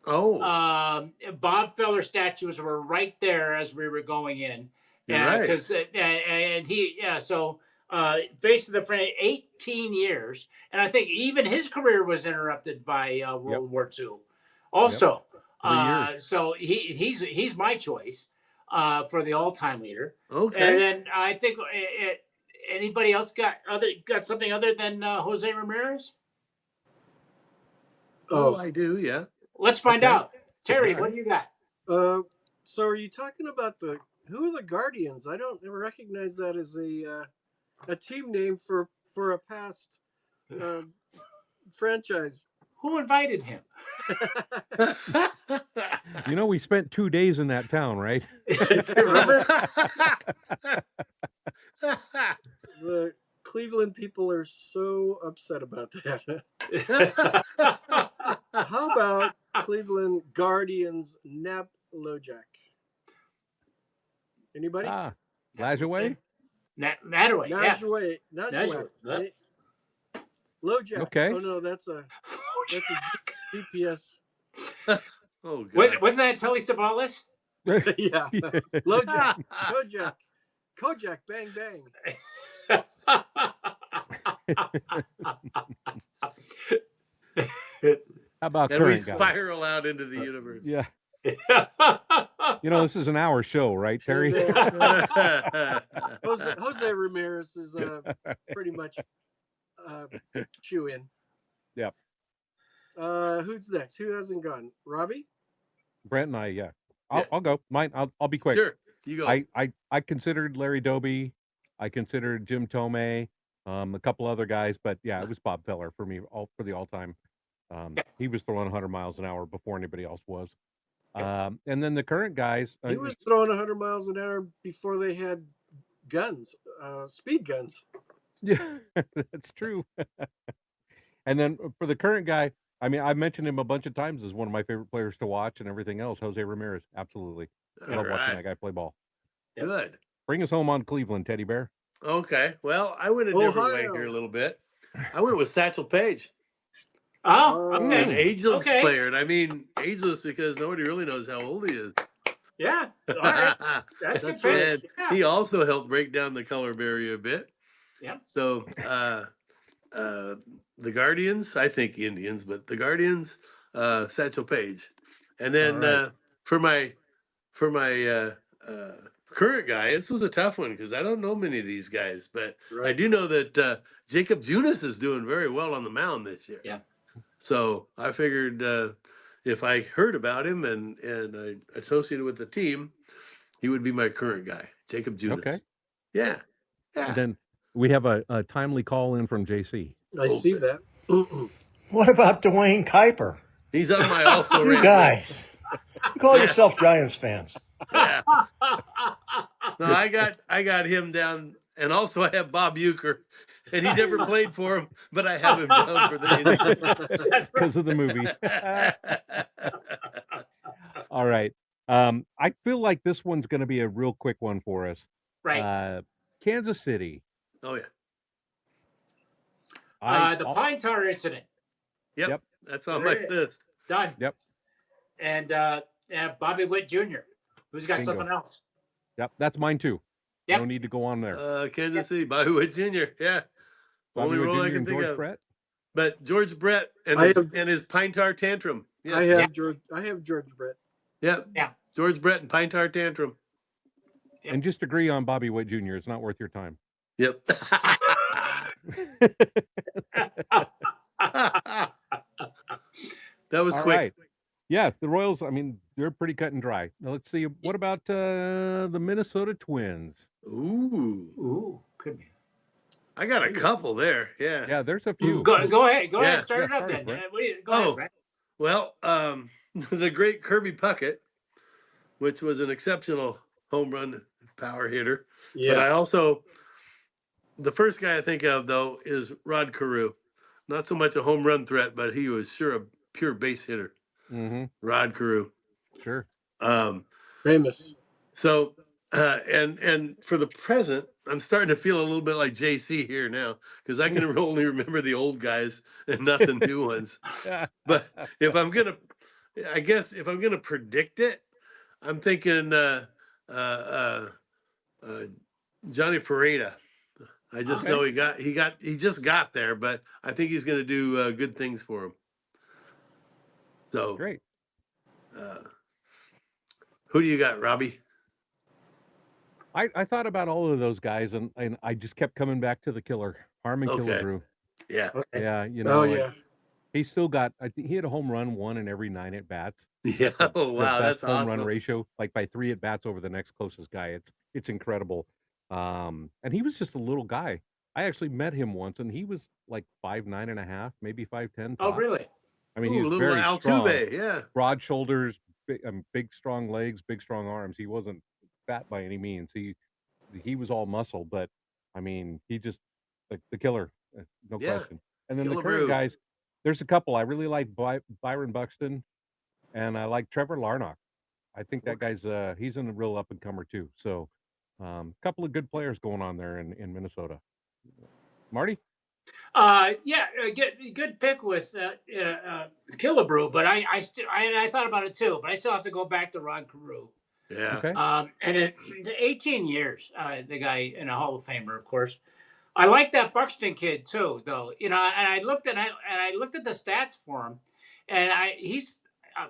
Oh, Bob Feller statues were right there as we were going in. you're right. Because and he so face of the frame 18 years, and I think even his career was interrupted by World War II. Also, 3 years. so he's my choice for the all-time leader. Okay. And then I think anybody else got something other than Jose Ramirez? Oh, I do. Yeah. Let's find Okay. out. Terry, All what right. do you got? So are you talking about who are the Guardians? I don't ever recognize that as a team name for a past franchise. Who invited him? You know, we spent 2 days in that town, right? Remember? The Cleveland people are so upset about that. How about Cleveland Guardians Nap Lojack? Anybody? Lajoie? Nataway. Yeah. Najee. Najee, yeah. Lojack. Okay. Oh no, that's a GPS. Oh, God. Wasn't that Telly Savalas? Yeah. Lojack. Kojak. Bang bang. How about And we current guy? spiral out into the universe. Yeah. You know, this is an hour show, right, Terry? Jose Ramirez is pretty much chew in. Yep. Who's next? Who hasn't gone? Robbie? Brent and I, yeah. Yeah. I'll go. Mine. I'll be quick. Sure. You go. I considered Larry Doby. I considered Jim Tomei. A couple other guys, but yeah, it was Bob Feller for me. For the all time. He was throwing 100 miles an hour before anybody else was. And then the current guys. He was throwing 100 miles an hour before they had guns, speed guns. Yeah, that's true. And then for the current guy, I mean, I've mentioned him a bunch of times as one of my favorite players to watch and everything else. Jose Ramirez, absolutely. All Love watching right. that guy play ball. Good. Bring us home on Cleveland, Teddy Bear. Okay. Well, I went a different way Ohio. here a little bit. I went with Satchel Paige, Oh, Oh. an okay. ageless Okay. player. And I mean ageless because nobody really knows how old he is. Yeah. All right. That's good pick. And Yeah. he also helped break down the color barrier a bit. Yeah. So the Guardians, I think Indians, but the Guardians, Satchel Paige. And then All right. for my current guy, this was a tough one because I don't know many of these guys, but I Right. do know that Jacob Junis is doing very well on the mound this year. Yeah. So I figured if I heard about him and I associated with the team, he would be my current guy, Jacob Junis. Okay. Yeah. And Yeah. then we have a timely call in from JC. I see that. What about Dwayne Kuiper? He's on my also You ranked guys, list. you call yourself Giants fans. Yeah. No, I got him down, and also I have Bob Euchre, and he never played for him, but I have him down for the Indians. Because of the movie. All right. I feel like this one's going to be a real quick one for us. Right. Kansas City. Oh yeah. The Pine Tar incident. Yep. Yep. That's on my There it is. list. Done. Yep. And Bobby Witt Jr. Who's got Bingo. something else? Yep, that's mine too. Yep. No need to go on there. Kansas City, Bobby Witt Jr. Yeah. Bobby Only Witt role I Jr. can and think George of. Brett. But George Brett and I his, have- and his Pine Tar Tantrum. Yeah. I have George. I have George Brett. Yep. Yeah. George Brett and Pine Tar Tantrum. Yep. And just agree on Bobby Witt Jr. It's not worth your time. Yep. That was All quick. right. Yeah, the Royals, I mean, they're pretty cut and dry. Now, let's see. What about the Minnesota Twins? Ooh. Ooh, could be. I got a couple there. Yeah. Yeah, there's a few. Go ahead. Go Yeah. ahead. Start Yeah, it up start it, then. Brent. Go ahead, Oh. Brent. Well, the great Kirby Puckett, which was an exceptional home run power hitter. Yeah. But I also, the first guy I think of though is Rod Carew. Not so much a home run threat, but he was sure a pure base hitter. Mm-hmm. Rod Carew. Sure. Famous. So and for the present, I'm starting to feel a little bit like JC here now because I can only remember the old guys and not the new ones. But if I'm gonna, I guess if I'm gonna predict it, I'm thinking Johnny Pareda. I just know he just got there, but I think he's going to do good things for him. So Great. Who do you got, Robbie? I thought about all of those guys, and I just kept coming back to the killer, Harmon Killebrew. Yeah. Okay. Yeah, you Oh know, yeah. he still got. I think he had a home run 1 in every 9 at bats. Yeah. Oh The wow, best that's home run awesome. ratio, like by 3 at bats over the next closest guy. It's incredible. And he was just a little guy. I actually met him once, and he was like 5'9.5", maybe 5'10" Oh, tops. really? I mean, he Ooh, was little very strong, Altuve. Yeah. broad shoulders, big strong legs, big strong arms. He wasn't fat by any means. He was all muscle, but I mean, he just like the killer, no Yeah. question. And then the current Killebrew. guys, there's a couple I really like. Byron Buxton, and I like Trevor Larnach. I think that guy's he's a real up and comer too. So, a couple of good players going on there in Minnesota. Marty? Yeah, good pick with Killebrew, but I thought about it too, but I still have to go back to Rod Carew. Yeah. Okay. And in 18 years, the guy in a Hall of Famer, of course. I like that Buxton kid too, though. You know, and I looked at the stats for him, and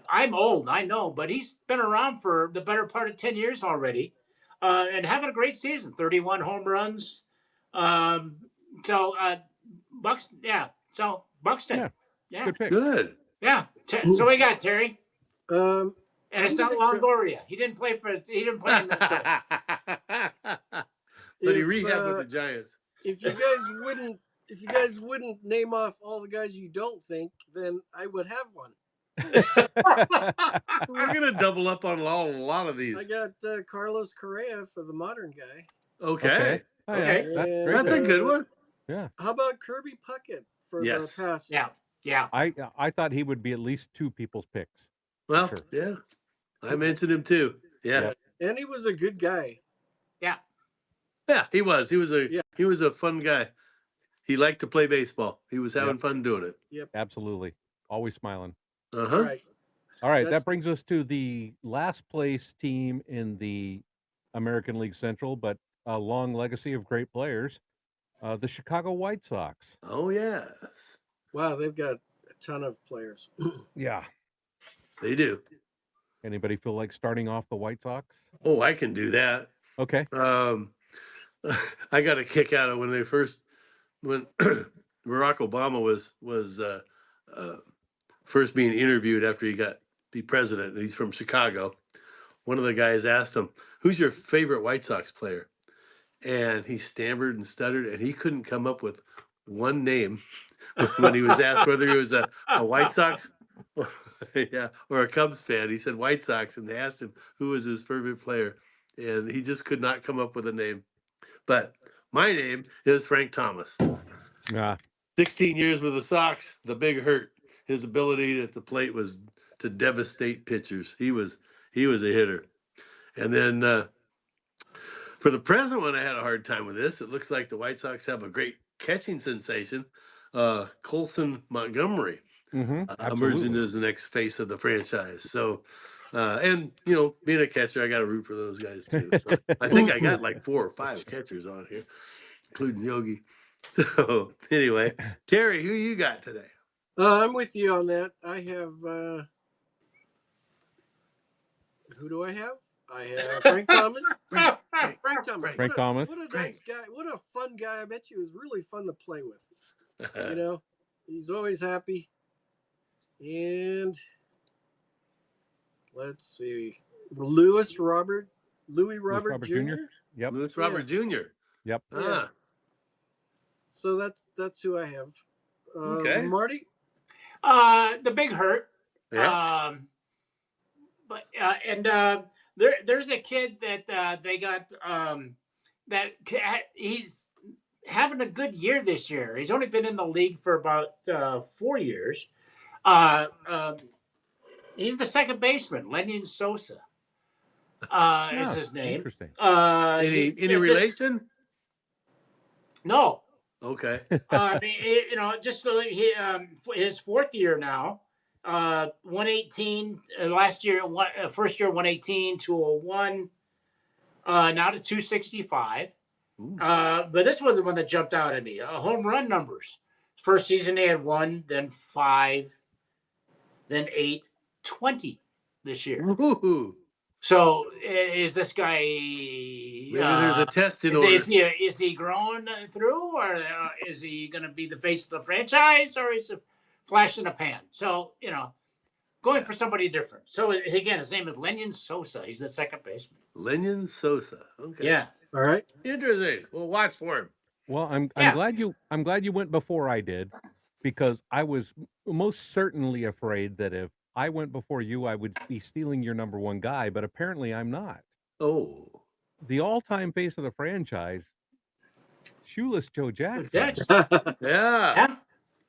I'm old, I know, but he's been around for the better part of 10 years already, and having a great season. 31 home runs. So Buxton, yeah. So Buxton, Yeah. yeah, Good pick. Good. yeah. So we got Terry, Um, and it's I'm not gonna go- Longoria. He didn't play in Minnesota. But he if rehabbed with the Giants. if you guys wouldn't name off all the guys you don't think, then I would have one. We're gonna double up on a lot of these. I got Carlos Correa for the modern guy. Okay. Oh, yeah. Okay. Great That's a pick. good one. Yeah. How about Kirby Puckett for Yes. the past? Yeah. I thought he would be at least 2 people's picks. Well, sure. yeah. I mentioned him too. Yeah. And he was a good guy. Yeah. Yeah, he was. He Yeah. was a fun guy. He liked to play baseball. He was having fun doing it. Yep. Absolutely. Always smiling. Uh-huh. All right. All right, That's- that brings us to the last place team in the American League Central, but a long legacy of great players, the Chicago White Sox. Oh yes. Wow, they've got a ton of players. Yeah. They do. Anybody feel like starting off the White Sox? Oh, I can do that. Okay. I got a kick out of when Barack Obama was first being interviewed after he got be president, and he's from Chicago. One of the guys asked him, "Who's your favorite White Sox player?" And he stammered and stuttered, and he couldn't come up with one name when he was asked whether he was a White Sox or, or a Cubs fan. He said White Sox, and they asked him who was his favorite player, and he just could not come up with a name. But my name is Frank Thomas. Yeah. 16 years with the Sox, the big hurt. His ability at the plate was to devastate pitchers. He was a hitter. And then for the present one, I had a hard time with this. It looks like the White Sox have a great catching sensation, Colson Montgomery, emerging as the next face of the franchise. So, and being a catcher, I got to root for those guys too. So I think I got like 4 or 5 catchers on here, including Yogi. So anyway, Terry, who you got today? I'm with you on that. I have. Who do I have? I have Frank Thomas. Frank Thomas. Frank Thomas. What a nice guy. What a fun guy. I bet you was really fun to play with. He's always happy. And let's see, Louis Robert Jr. Yep. Louis Robert Jr. Yep. Yeah. So that's who I have. Okay. Marty. The big hurt. Yeah. But there's a kid that they got he's having a good year this year. He's only been in the league for about 4 years. Uh, um, he's the second baseman, Lenyon Sosa. Is his name. Interesting. Any relation? No. Okay. Just so his fourth year now. 118 last year. First year 118, 201. Now to 265. But this was the one that jumped out at me. Home run numbers. First season they had 1, then 5, then 8, 20 this year. Woo-hoo. So is this guy? Maybe there's a test in order. Is he growing through, or is he going to be the face of the franchise, or is he a flash in the pan? So going for somebody different. So again, his name is Lenyon Sosa. He's the second baseman. Lenyon Sosa. Okay. Yeah. All right. Interesting. We'll watch for him. Well, I'm glad you went before I did, because I was most certainly afraid that if I went before you, I would be stealing your number one guy, but apparently I'm not. Oh. The all-time face of the franchise, Shoeless Joe Jackson. Yeah.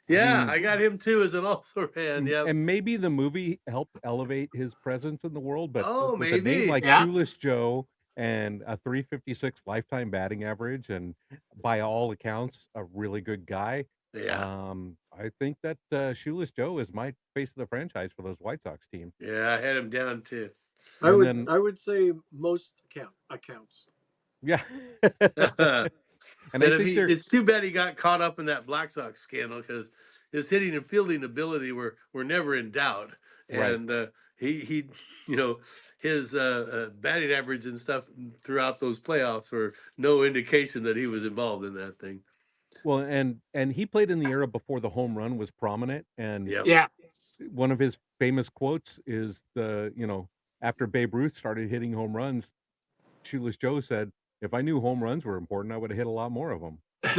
Yeah, I mean, I got him too as an also ran. Yeah. And maybe the movie helped elevate his presence in the world, but with a maybe. name like Shoeless Joe and a 356 lifetime batting average, and by all accounts, a really good guy. Yeah. I think that Shoeless Joe is my face of the franchise for those White Sox team. Yeah, I had him down too. I would say most accounts. Yeah. And it's too bad he got caught up in that Black Sox scandal, because his hitting and fielding ability were never in doubt. And he his batting average and stuff throughout those playoffs were no indication that he was involved in that thing. Well, and he played in the era before the home run was prominent, and one of his famous quotes is after Babe Ruth started hitting home runs, Shoeless Joe said, "If I knew home runs were important, I would have hit a lot more of them." He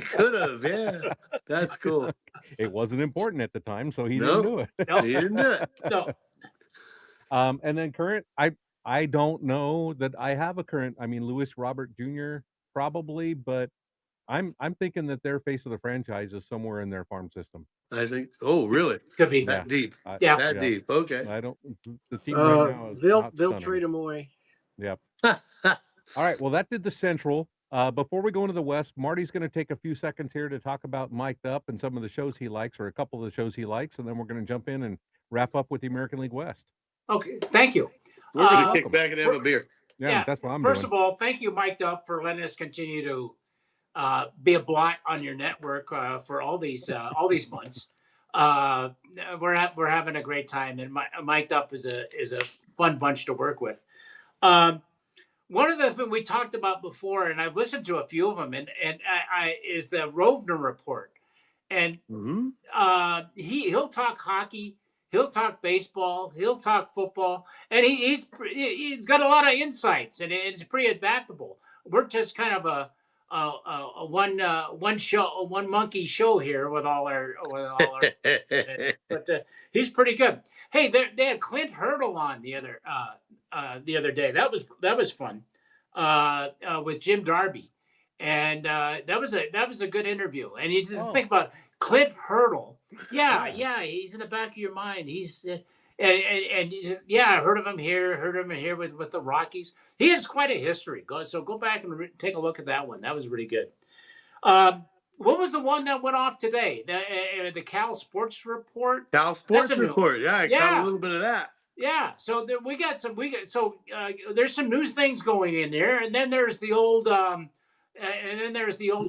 could have, yeah. That's cool. It wasn't important at the time, so he didn't do it. He didn't do it. No. And then current, I don't know that I have a current. I mean, Louis Robert Jr. probably, but I'm thinking that their face of the franchise is somewhere in their farm system. I think. Oh, really? Could be that deep. That deep. Okay. I don't. The team right now is they'll trade him away. Yep. All right. Well, that did the Central. Before we go into the West, Marty's going to take a few seconds here to talk about Mic'd Up and some of the shows he likes, or a couple of the shows he likes, and then we're going to jump in and wrap up with the American League West. Okay. Thank you. We're going to kick back and have a beer. Yeah, that's what I'm First doing. of all, thank you, Mic'd Up, for letting us continue to be a blot on your network for all these months. We're having a great time, and Mic'd Up is a fun bunch to work with. One of the things we talked about before, and I've listened to a few of them, and I is the Rovner report, and he'll talk hockey, he'll talk baseball, he'll talk football, and he's got a lot of insights, and it's pretty adaptable. We're just kind of a one monkey show here with all our but he's pretty good. Hey, they had Clint Hurdle on the other day. That was fun with Jim Darby, and that was a good interview. And you think about Clint Hurdle. Yeah, he's in the back of your mind. He's and I heard of him here with the Rockies. He has quite a history. Go back and take a look at that one. That was really good. What was the one that went off today? The Cal Sports Report. Cal Sports Report. Yeah, I caught a little bit of that. Yeah, so there's some news things going in there, and then there's the old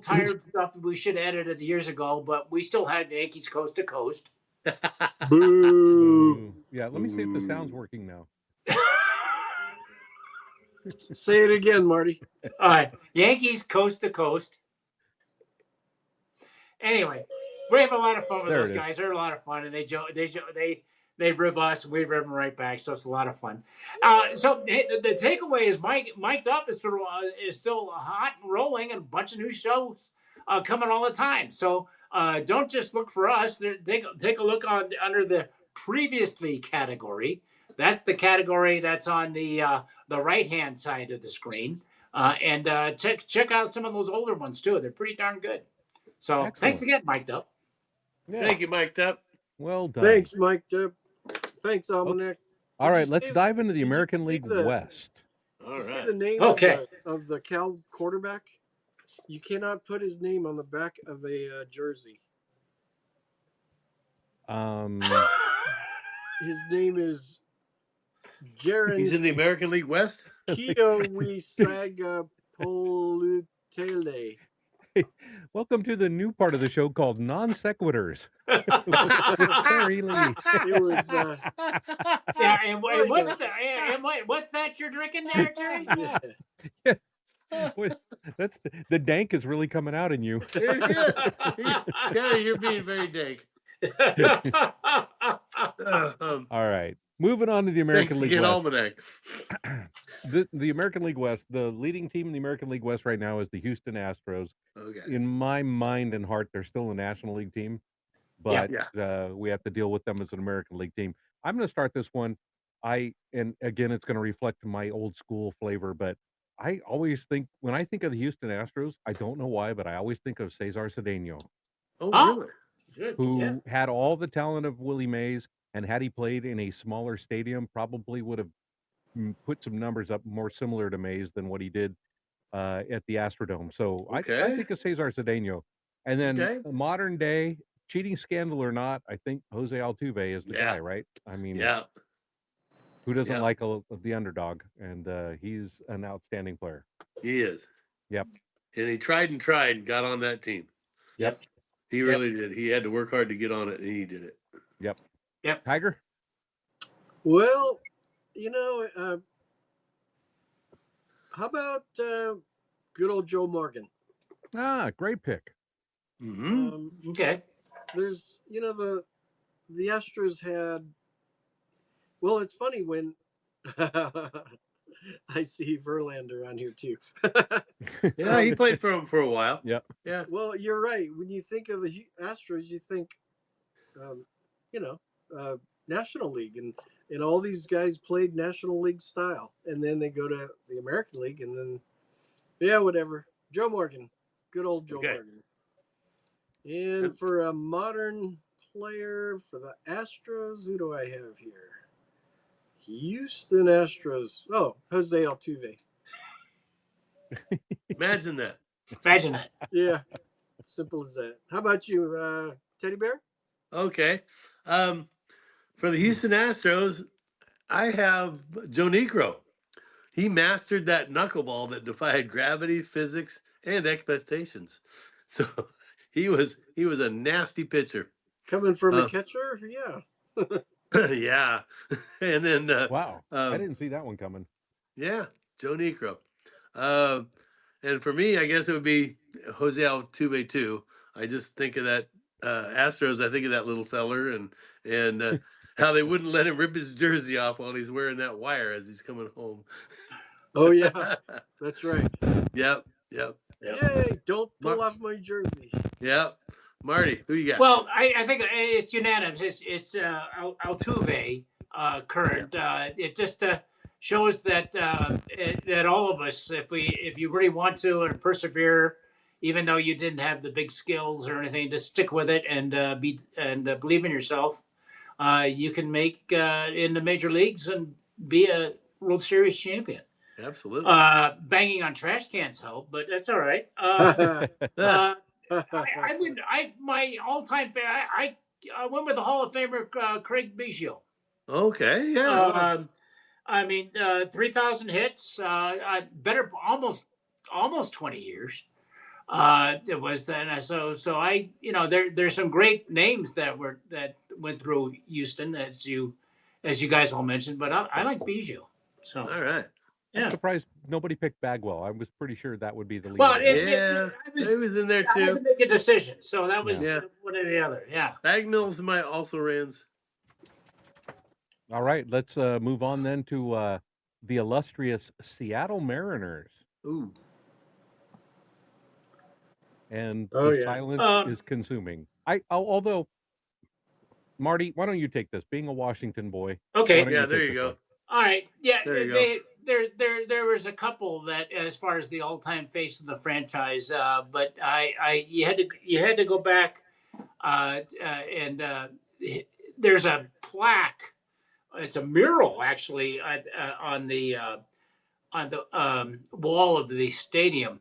tired stuff we should have edited years ago, but we still have Yankees coast to coast. Boo. Yeah, let me see if the sound's working now. Say it again, Marty. All right, Yankees coast to coast. Anyway, we have a lot of fun with those guys. They're a lot of fun, and they rib us, and we rib them right back. So it's a lot of fun. So the takeaway is Mic'd Up is still hot and rolling, and a bunch of new shows coming all the time. So don't just look for us. Take a look under the previously category. That's the category that's on the right-hand side of the screen. And check out some of those older ones too. They're pretty darn good. So thanks Excellent. again, micdup. Yeah. Thank you, Mike Tup. Well done. Thanks, Mike. Thanks, Almanac. All Did you right, let's say- dive into the did you American say League the- West. All You see right. the name Okay. of the Cal quarterback? You cannot put his name on the back of a jersey. His name is Jaron He's in the American League West. Kiowisaga Polutele. Welcome to the new part of the show called Non Sequiturs. with Terry Lee. It was Yeah, and what's that you're drinking there, Jerry? That's the dank is really coming out in you. Gary, you're being very dank. All right, moving on to the American Thanks League again, West. Almanac. The American League West, the leading team in the American League West right now is the Houston Astros. Okay. In my mind and heart, they're still a National League team, but we have to deal with them as an American League team. I'm going to start this one. And again, it's going to reflect my old school flavor, but I always think when I think of the Houston Astros, I don't know why, but I always think of Cesar Cedeno, Oh, Oh. really? Good. who Yeah. had all the talent of Willie Mays, and had he played in a smaller stadium, probably would have put some numbers up more similar to Mays than what he did at the Astrodome. So I Okay. think of Cesar Cedeno. And then Okay. modern day, cheating scandal or not, I think Jose Altuve is the Yeah. guy, right? I mean, Yeah. who doesn't Yeah. like the underdog? And he's an outstanding player. He is. Yep. And he tried and got on that team. Yep. He really did. He had to work hard to get on it, and he did it. Yep. Yep. Tiger? Well, how about good old Joe Morgan? Ah, great pick. Mm-hmm. Okay. There's the Astros had. Well, it's funny when I see Verlander on here too. Yeah, he played for him for a while. Yep. Yeah. Well, you're right. When you think of the Astros, you think, National League, and all these guys played National League style, and then they go to the American League, and then whatever. Joe Morgan, good old Joe Morgan. And for a modern player for the Astros, who do I have here? Houston Astros. Oh, Jose Altuve. Imagine that. Imagine that. Yeah, simple as that. How about you, Teddy Bear? Okay. For the Houston Astros, I have Joe Negro. He mastered that knuckleball that defied gravity, physics, and expectations. So he was a nasty pitcher. Coming from a catcher, yeah. Yeah. And then Wow. I didn't see that one coming. Yeah, Joe Negro. And for me, I guess it would be Jose Altuve too. I just think of that Astros. I think of that little feller and how they wouldn't let him rip his jersey off while he's wearing that wire as he's coming home. Oh yeah, that's right. Yep. Yay! Don't pull off my jersey. Yep. Marty, who you got? Well, I think it's unanimous. It's Altuve current. It just shows that that all of us, if you really want to and persevere, even though you didn't have the big skills or anything, just stick with it and believe in yourself. You can make in the major leagues and be a World Series champion. Absolutely. Banging on trash cans help, but that's all right. My all-time favorite. I went with the Hall of Famer Craig Biggio. Okay, yeah. I mean, 3,000 hits. Better almost 20 years. It was then. So I there's some great names that went through Houston as you guys all mentioned, but I like Biggio. So all right. I'm surprised nobody picked Bagwell. I was pretty sure that would be the lead. Well, he was in there too. I had to make a decision, so that was one or the other. Yeah. Bagnall's my also rans. All right, let's move on then to the illustrious Seattle Mariners. Ooh. And the silence is consuming. Although Marty, why don't you take this? Being a Washington boy. Okay. Why don't Yeah, you there take you this go. one? All right. Yeah. There you go. There was a couple that, as far as the all-time face of the franchise, but you had to go back, and there's a plaque. It's a mural actually on the wall of the stadium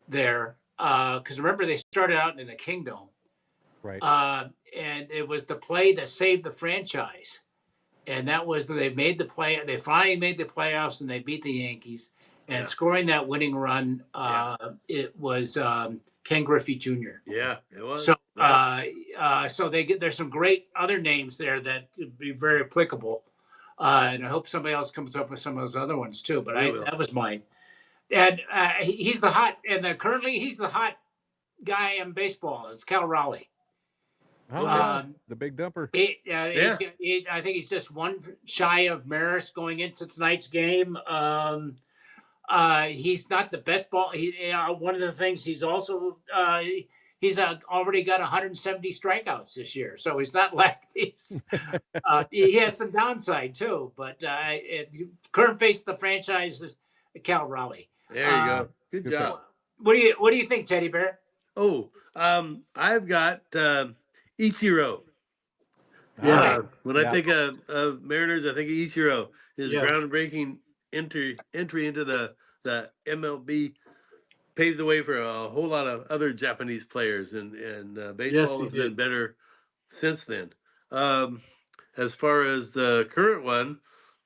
there. Because remember they started out in the Kingdom, Right. and it was the play that saved the franchise. And that was they made the play. They finally made the playoffs and they beat the Yankees. And Yeah. scoring that winning run, it was Ken Griffey Jr. Yeah, it was. So, Yeah. so there's some great other names there that could be very applicable. And I hope somebody else comes up with some of those other ones too. But We will. that was mine. And he's the hot, and currently he's the hot guy in baseball. It's Cal Raleigh. Oh, yeah. The big dumper. Yeah. I think he's just one shy of Maris going into tonight's game. He's not the best ball. One of the things he's also he's already got 170 strikeouts this year, so he's not like he's. He has some downside too, but current face of the franchise is Cal Raleigh. There you go. Good Good job. What do you think, Teddy Bear? Oh, I've got Ichiro. Yeah. When I think of Mariners, I think of Ichiro. His Yes. groundbreaking entry into the MLB paved the way for a whole lot of other Japanese players, and baseball he has been did. better since then. As far as the current one,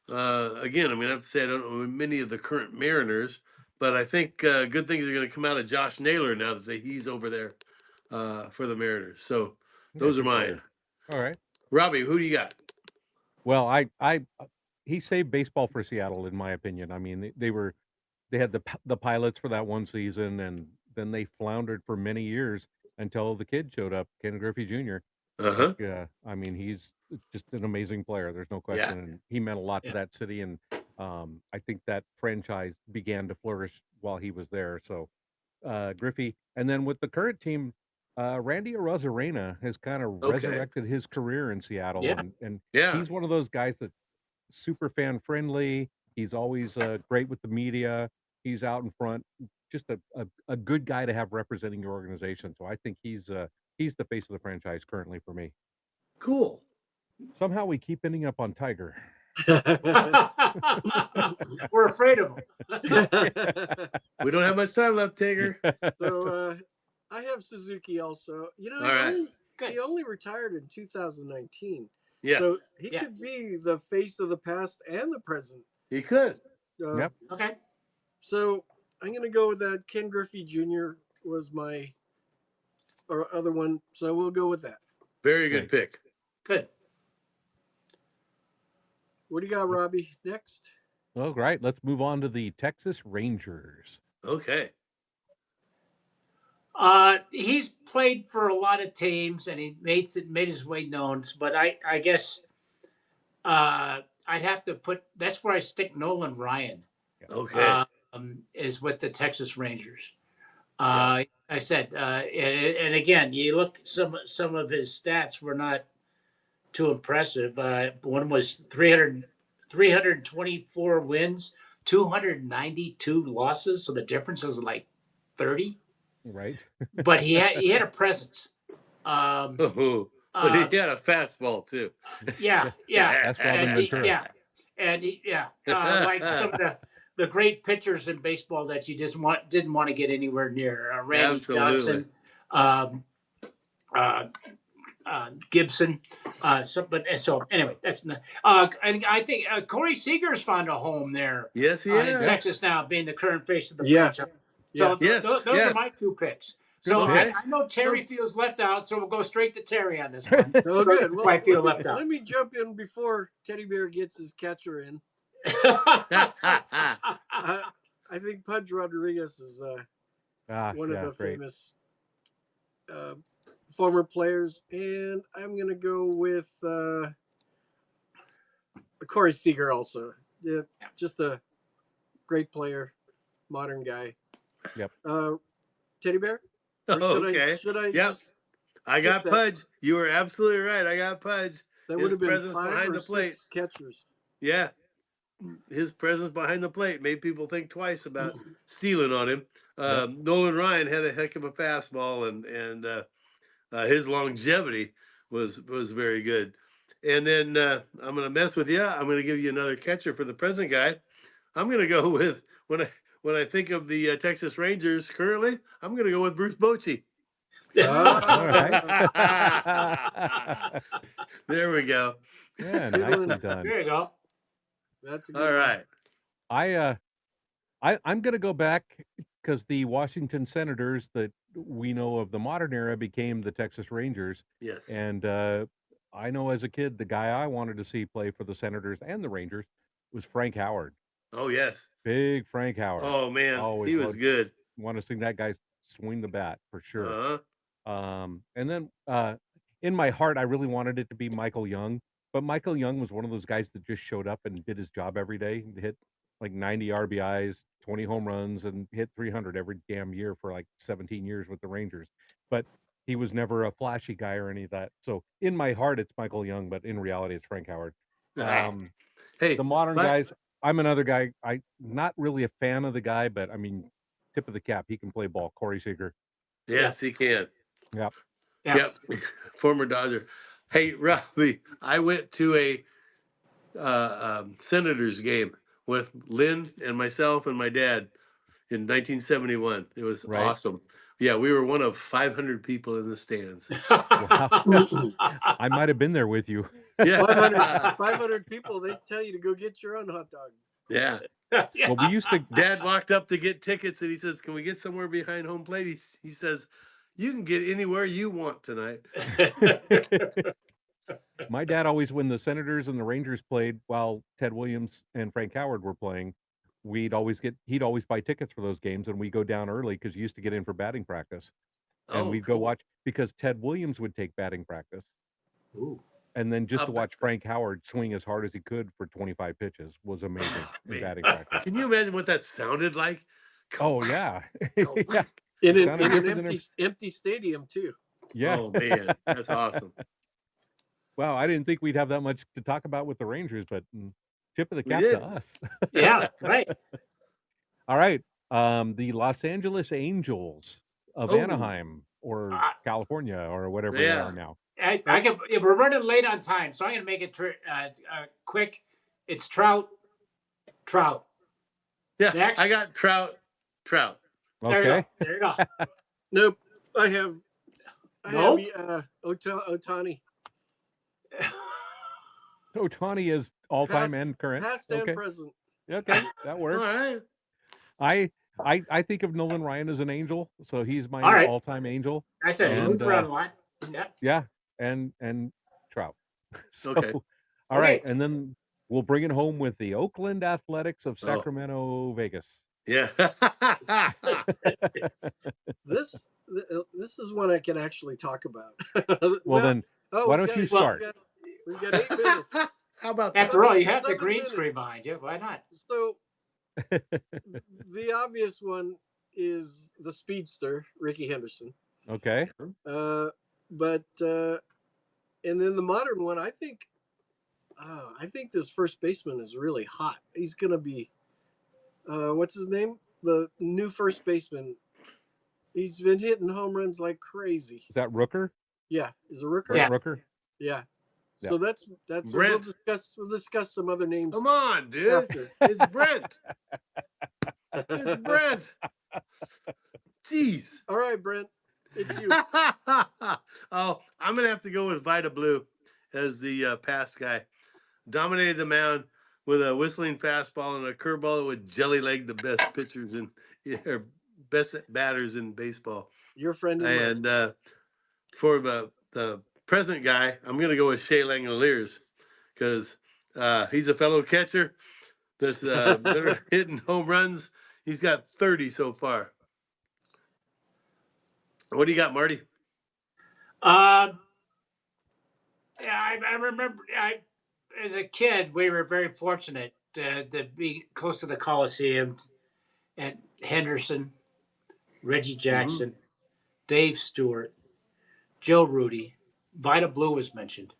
again, I mean, I have to say I don't know many of the current Mariners, but I think good things are going to come out of Josh Naylor now that he's over there for the Mariners. So those are good mine. player. All right. Robbie, who do you got? Well, he saved baseball for Seattle, in my opinion. I mean, they had the pilots for that one season, and then they floundered for many years until the kid showed up, Ken Griffey Jr. Uh-huh. I mean, he's just an amazing player. There's no Yeah. question, and he meant a lot to that city. And I think that franchise began to flourish while he was there. So Griffey, and then with the current team, Randy Arozarena has kind of Okay. resurrected his career in Seattle, Yeah. and Yeah. he's one of those guys that's super fan friendly. He's always great with the media. He's out in front, just a good guy to have representing your organization. So I think he's the face of the franchise currently for me. Cool. Somehow we keep ending up on Tiger. We're afraid of him. We don't have much time left, Tigger. So I have Suzuki also. You know, All right. he only retired in 2019. Yeah, So he Yeah. could be the face of the past and the present. he could. Yep. Okay. So I'm going to go with that. Ken Griffey Jr. was my other one. So we'll go with that. Very good pick. Good. What do you got, Robbie? Next. All right, let's move on to the Texas Rangers. Okay. He's played for a lot of teams and he made his way known. But I guess I'd have to that's where I stick Nolan Ryan. Okay. Is with the Texas Rangers. I said, and again, you look some of his stats were not too impressive. One was 324 wins, 292 losses. So the difference is like 30. Right. But he had a presence. But he had a fastball too. Yeah. That's Robin Ventura. Like some of the great pitchers in baseball that you just didn't want to get anywhere near. Randy Absolutely. Johnson, Gibson. So anyway, that's not. And I think Corey Seager's found a home there. Yes, he In is. Texas now, being the current face of the Yeah. franchise. So Yes, those yes. are my two picks. So Okay. I know Terry feels left out, so we'll go straight to Terry on this one. Oh, good. Well, I feel left out. let me jump in before Teddy Bear gets his catcher in. I think Pudge Rodriguez is one of the famous former players, and I'm going to go with Corey Seager also. Yeah, just a great player, modern guy. Yep. Teddy Bear? Or Okay. should I Yep. just I got that. Pudge. You were absolutely right. I got Pudge. That would His have been presence 5 behind or the plate. 6 catchers. Yeah. His presence behind the plate made people think twice about stealing on him. Nolan Ryan had a heck of a fastball, and his longevity was very good. And then I'm going to mess with you. I'm going to give you another catcher for the present guy. I'm going to go with when I think of the Texas Rangers currently. I'm going to go with Bruce Bochy. All right. There we go. Yeah, Good nicely one. done. There you go. That's a good All right. I'm going to go back because the Washington Senators that we know of the modern era became the Texas Rangers. Yes. And I know as a kid, the guy I wanted to see play for the Senators and the Rangers was Frank Howard. Oh, yes. Big Frank Howard. Oh, man. Always He was good. Want to see that guy swing the bat for sure. Uh-huh. And then in my heart, I really wanted it to be Michael Young. But Michael Young was one of those guys that just showed up and did his job every day. He hit like 90 RBIs, 20 home runs, and hit 300 every damn year for like 17 years with the Rangers. But he was never a flashy guy or any of that. So in my heart, it's Michael Young, but in reality, it's Frank Howard. Hey, The modern guys, I'm another guy. I'm not really a fan of the guy, but I mean, tip of the cap, he can play ball. Corey Seager. Yes, he can. Yep. Yep. Former Dodger. Hey, Ralphie, I went to a Senators game with Lynn and myself and my dad in 1971. It was awesome. Yeah, we were one of 500 people in the stands. Wow. I might have been there with you. Yeah. 500 people, they tell you to go get your own hot dog. Yeah. Well, we used to. Dad walked up to get tickets and he says, "Can we get somewhere behind home plate?" He says, "You can get anywhere you want tonight." My dad always, when the Senators and the Rangers played, while Ted Williams and Frank Howard were playing, he'd always buy tickets for those games, and we'd go down early because you used to get in for batting practice, and we'd go watch because Ted Williams would take batting practice. Ooh. And then just to watch Frank Howard swing as hard as he could for 25 pitches was amazing in batting practice. Can you imagine what that sounded like? Yeah. Yeah. In an empty stadium too. Yeah. Oh man, that's awesome. Wow, I didn't think we'd have that much to talk about with the Rangers, but tip of the cap did. to us. Yeah, right. All right. The Los Angeles Angels of Anaheim or California or whatever they are now. We're running late on time, so I'm going to make it quick. It's Trout. Yeah, Next. I got Trout. Okay. There you go. Nope. I have Ohtani. Ohtani is all-time and current. Past and present. Okay, that works. All right. I think of Nolan Ryan as an angel, so he's my all-time angel. I said Luther on the line. Yeah, and Trout. So, okay. All right, and then we'll bring it home with the Oakland Athletics of Sacramento, Vegas. Yeah. This is one I can actually talk about. Well, then, why don't you start? We've got 8 minutes. How about After all, you have the 7 green minutes. screen behind you. Why not? So the obvious one is the speedster, Ricky Henderson. Okay. But and then the modern one, I think this first baseman is really hot. He's gonna be what's his name? The new first baseman. He's been hitting home runs like crazy. Is that Rooker? Yeah, is it Rooker? Yeah. Rooker. Yeah. So that's Brent. we'll discuss some other names. Come on, dude. After. It's Brent. It's Brent. Jeez. All right, Brent. It's you. Oh, I'm gonna have to go with Vita Blue as the pass guy. Dominated the mound with a whistling fastball and a curveball that would jelly leg the best pitchers or best batters in baseball. Your friend. And for the present guy, I'm gonna go with Shea Langoliers because he's a fellow catcher that's been hitting home runs. He's got 30 so far. What do you got, Marty? Yeah, I remember. As a kid, we were very fortunate to be close to the Coliseum, and Henderson, Reggie Jackson, Dave Stewart, Joe Rudy, Vida Blue was mentioned.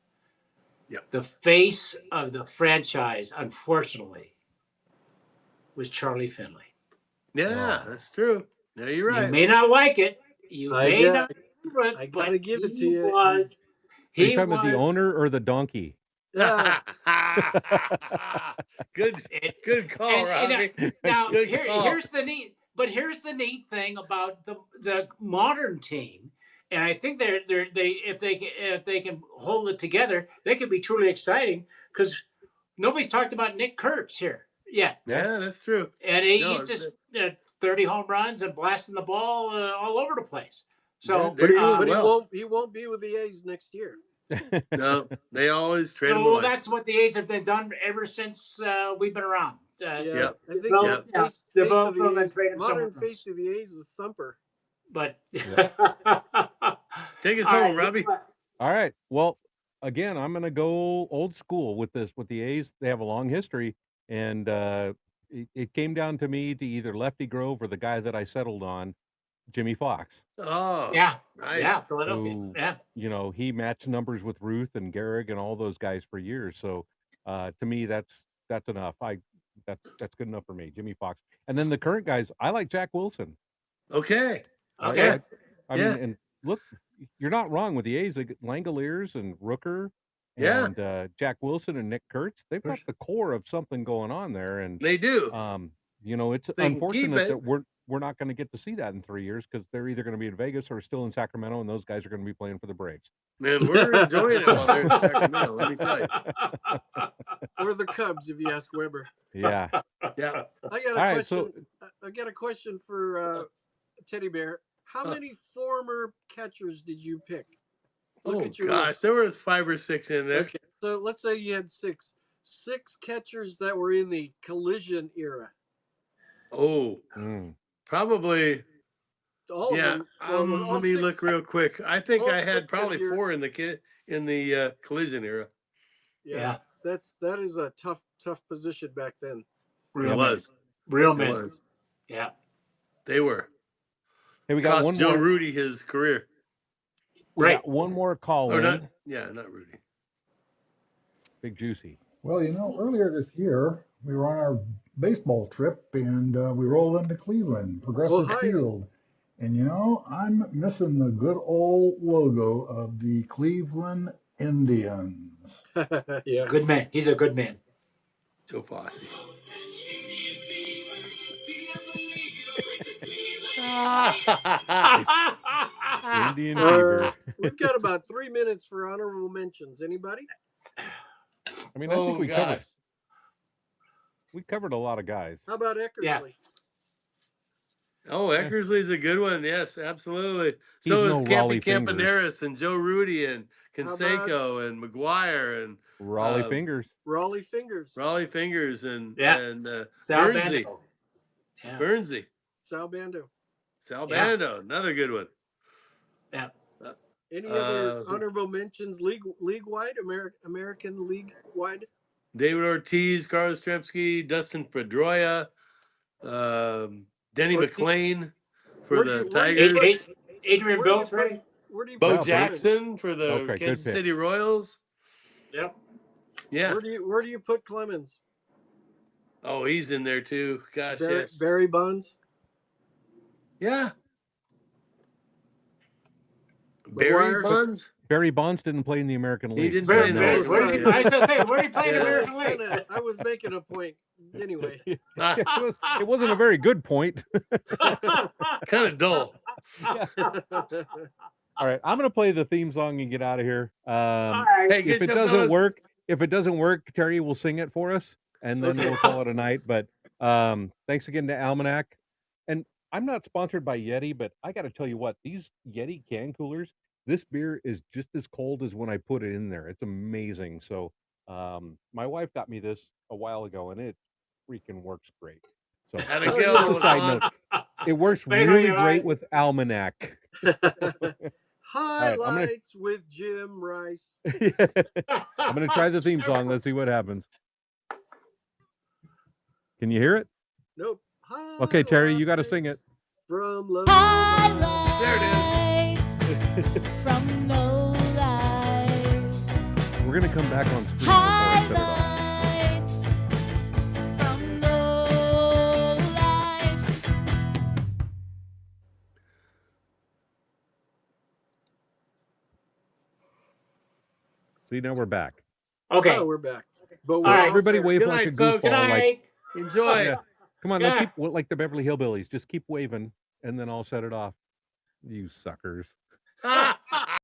Yep. The face of the franchise, unfortunately, was Charlie Finley. Yeah, that's true. Yeah, you're You right. may not like it. You I may got- not like I it, gotta but give it to he you. was. Are you He talking about the was. owner or the donkey? Good call, Robbie. Now Good call. here's the neat thing about the modern team, and I think they if they can hold it together, they could be truly exciting because nobody's talked about Nick Kurtz here yet, Yeah, that's true. and No, he's just 30 home runs and blasting the ball all over the place. So they're doing but well. he won't be with the A's next year. No, they always trade them well, away. that's what the A's have been done ever since we've been around. Yeah, I think Develop- the face develop of the them and A's, trade them modern somewhere face of the A's is Thumper. But Take us All home, right, Robbie. All right. Well, again, I'm going to go old school with this. With the A's, they have a long history, and it came down to me to either Lefty Grove or the guy that I settled on, Jimmy Fox. Oh, yeah, nice. yeah, Philadelphia. Who, Yeah, you know, he matched numbers with Ruth and Gehrig and all those guys for years. So to me, that's enough. That's good enough for me, Jimmy Fox. And then the current guys, I like Jack Wilson. Okay. okay. I mean, and look, you're not wrong with the A's. They get Langoliers and Rooker Yeah. and Jack Wilson and Nick Kurtz. They've got the core of something going on there, and They do. you know, it's They can keep unfortunate it. that we're not going to get to see that in 3 years because they're either going to be in Vegas or still in Sacramento, and those guys are going to be playing for the Braves. Man, we're enjoying it while they're in Sacramento, let me tell you. Or the Cubs, if you ask Weber. Yeah. Yeah. I got a All right, question. so I got a question for Teddy Bear. How many former catchers did you pick? Look at your gosh, list. there was 5 or 6 in there. Okay, so let's say you had six catchers that were in the collision era. Oh, probably. All of them. Well, all let me six. look real quick. I think all I had 6 probably of your- 4 in the collision era. Yeah, that is a tough position back then. It was. Real It men. was. Yeah. They were. hey, we got Cost one Joe more. Rudy his career. We Right. got one more call Or in. not. Yeah, not Rudy. Big Juicy. Well, earlier this year, we were on our baseball trip and we rolled into Cleveland, Progressive Ohio. Field. And I'm missing the good old logo of the Cleveland Indians. Yeah. Good man. He's a good man. Joe Fosse. Indian Fever. We've got about 3 minutes for honorable mentions. Anybody? I mean, I think we gosh. covered a lot of guys. How about Eckersley? Yeah. Oh, Eckersley's a good one. Yes, absolutely. He's So no is Raleigh Campy Fingers. Campaneris and Joe Rudy and How about- Canseco and McGuire and Raleigh Fingers. Raleigh Fingers. Raleigh Fingers and Yeah. and Sal Bernsey. Bando. Yeah. Bernsey. Sal Bando. Sal Yeah. Bando, another good one. Yeah. Any other honorable mentions league wide, American League wide? David Ortiz, Carlos Tremsky, Dustin Pedroia, Denny Ortiz. McClain for Where do the you- where do you Tigers. put- Adrian Where do you Beltre. put- Where do you Bo Wow, put Clemens? Jackson for the Beltre, good Kansas pick. City Royals. Yep. Yeah. Where do you put Clemens? Oh, he's in there too. Gosh, yes. Barry Bonds. Yeah. Barry McGuire. Bonds? Barry Bonds didn't play in the American League. didn't so play in the no. American Where did he- I said, "Hey, where did he play in the Yeah. American League?" I was making a point. Anyway. It wasn't a very good point. Kind of dull. All right, I'm gonna play the theme song and get out of here. All right. Hey, If get it your doesn't fellas- work, Terry will sing it for us, and then Okay. we'll call it a night. But thanks again to Almanac. And I'm not sponsored by Yeti, but I got to tell you what, these Yeti can coolers, this beer is just as cold as when I put it in there. It's amazing. So my wife got me this a while ago, and it freaking works great. So Had a Oh, go. yeah. just a side note, it works Wait, really wait, great wait. with Almanac. Highlights with Jim Rice. I'm gonna try the theme song. Let's see what happens. Can you hear it? Nope. Okay, Terry, you got to sing it. From Love. Highlights There it is. from Lowlifes. We're gonna come back on screen before I set it off. Highlights from Lowlifes. See, now we're back. Okay. Oh, we're back. But All we're right. off Everybody air. wave Good like a night, folks. Good goofball. Like, night. Enjoy. yeah. Come on, Yeah. now keep like the Beverly Hillbillies. Just keep waving, and then I'll set it off. You suckers.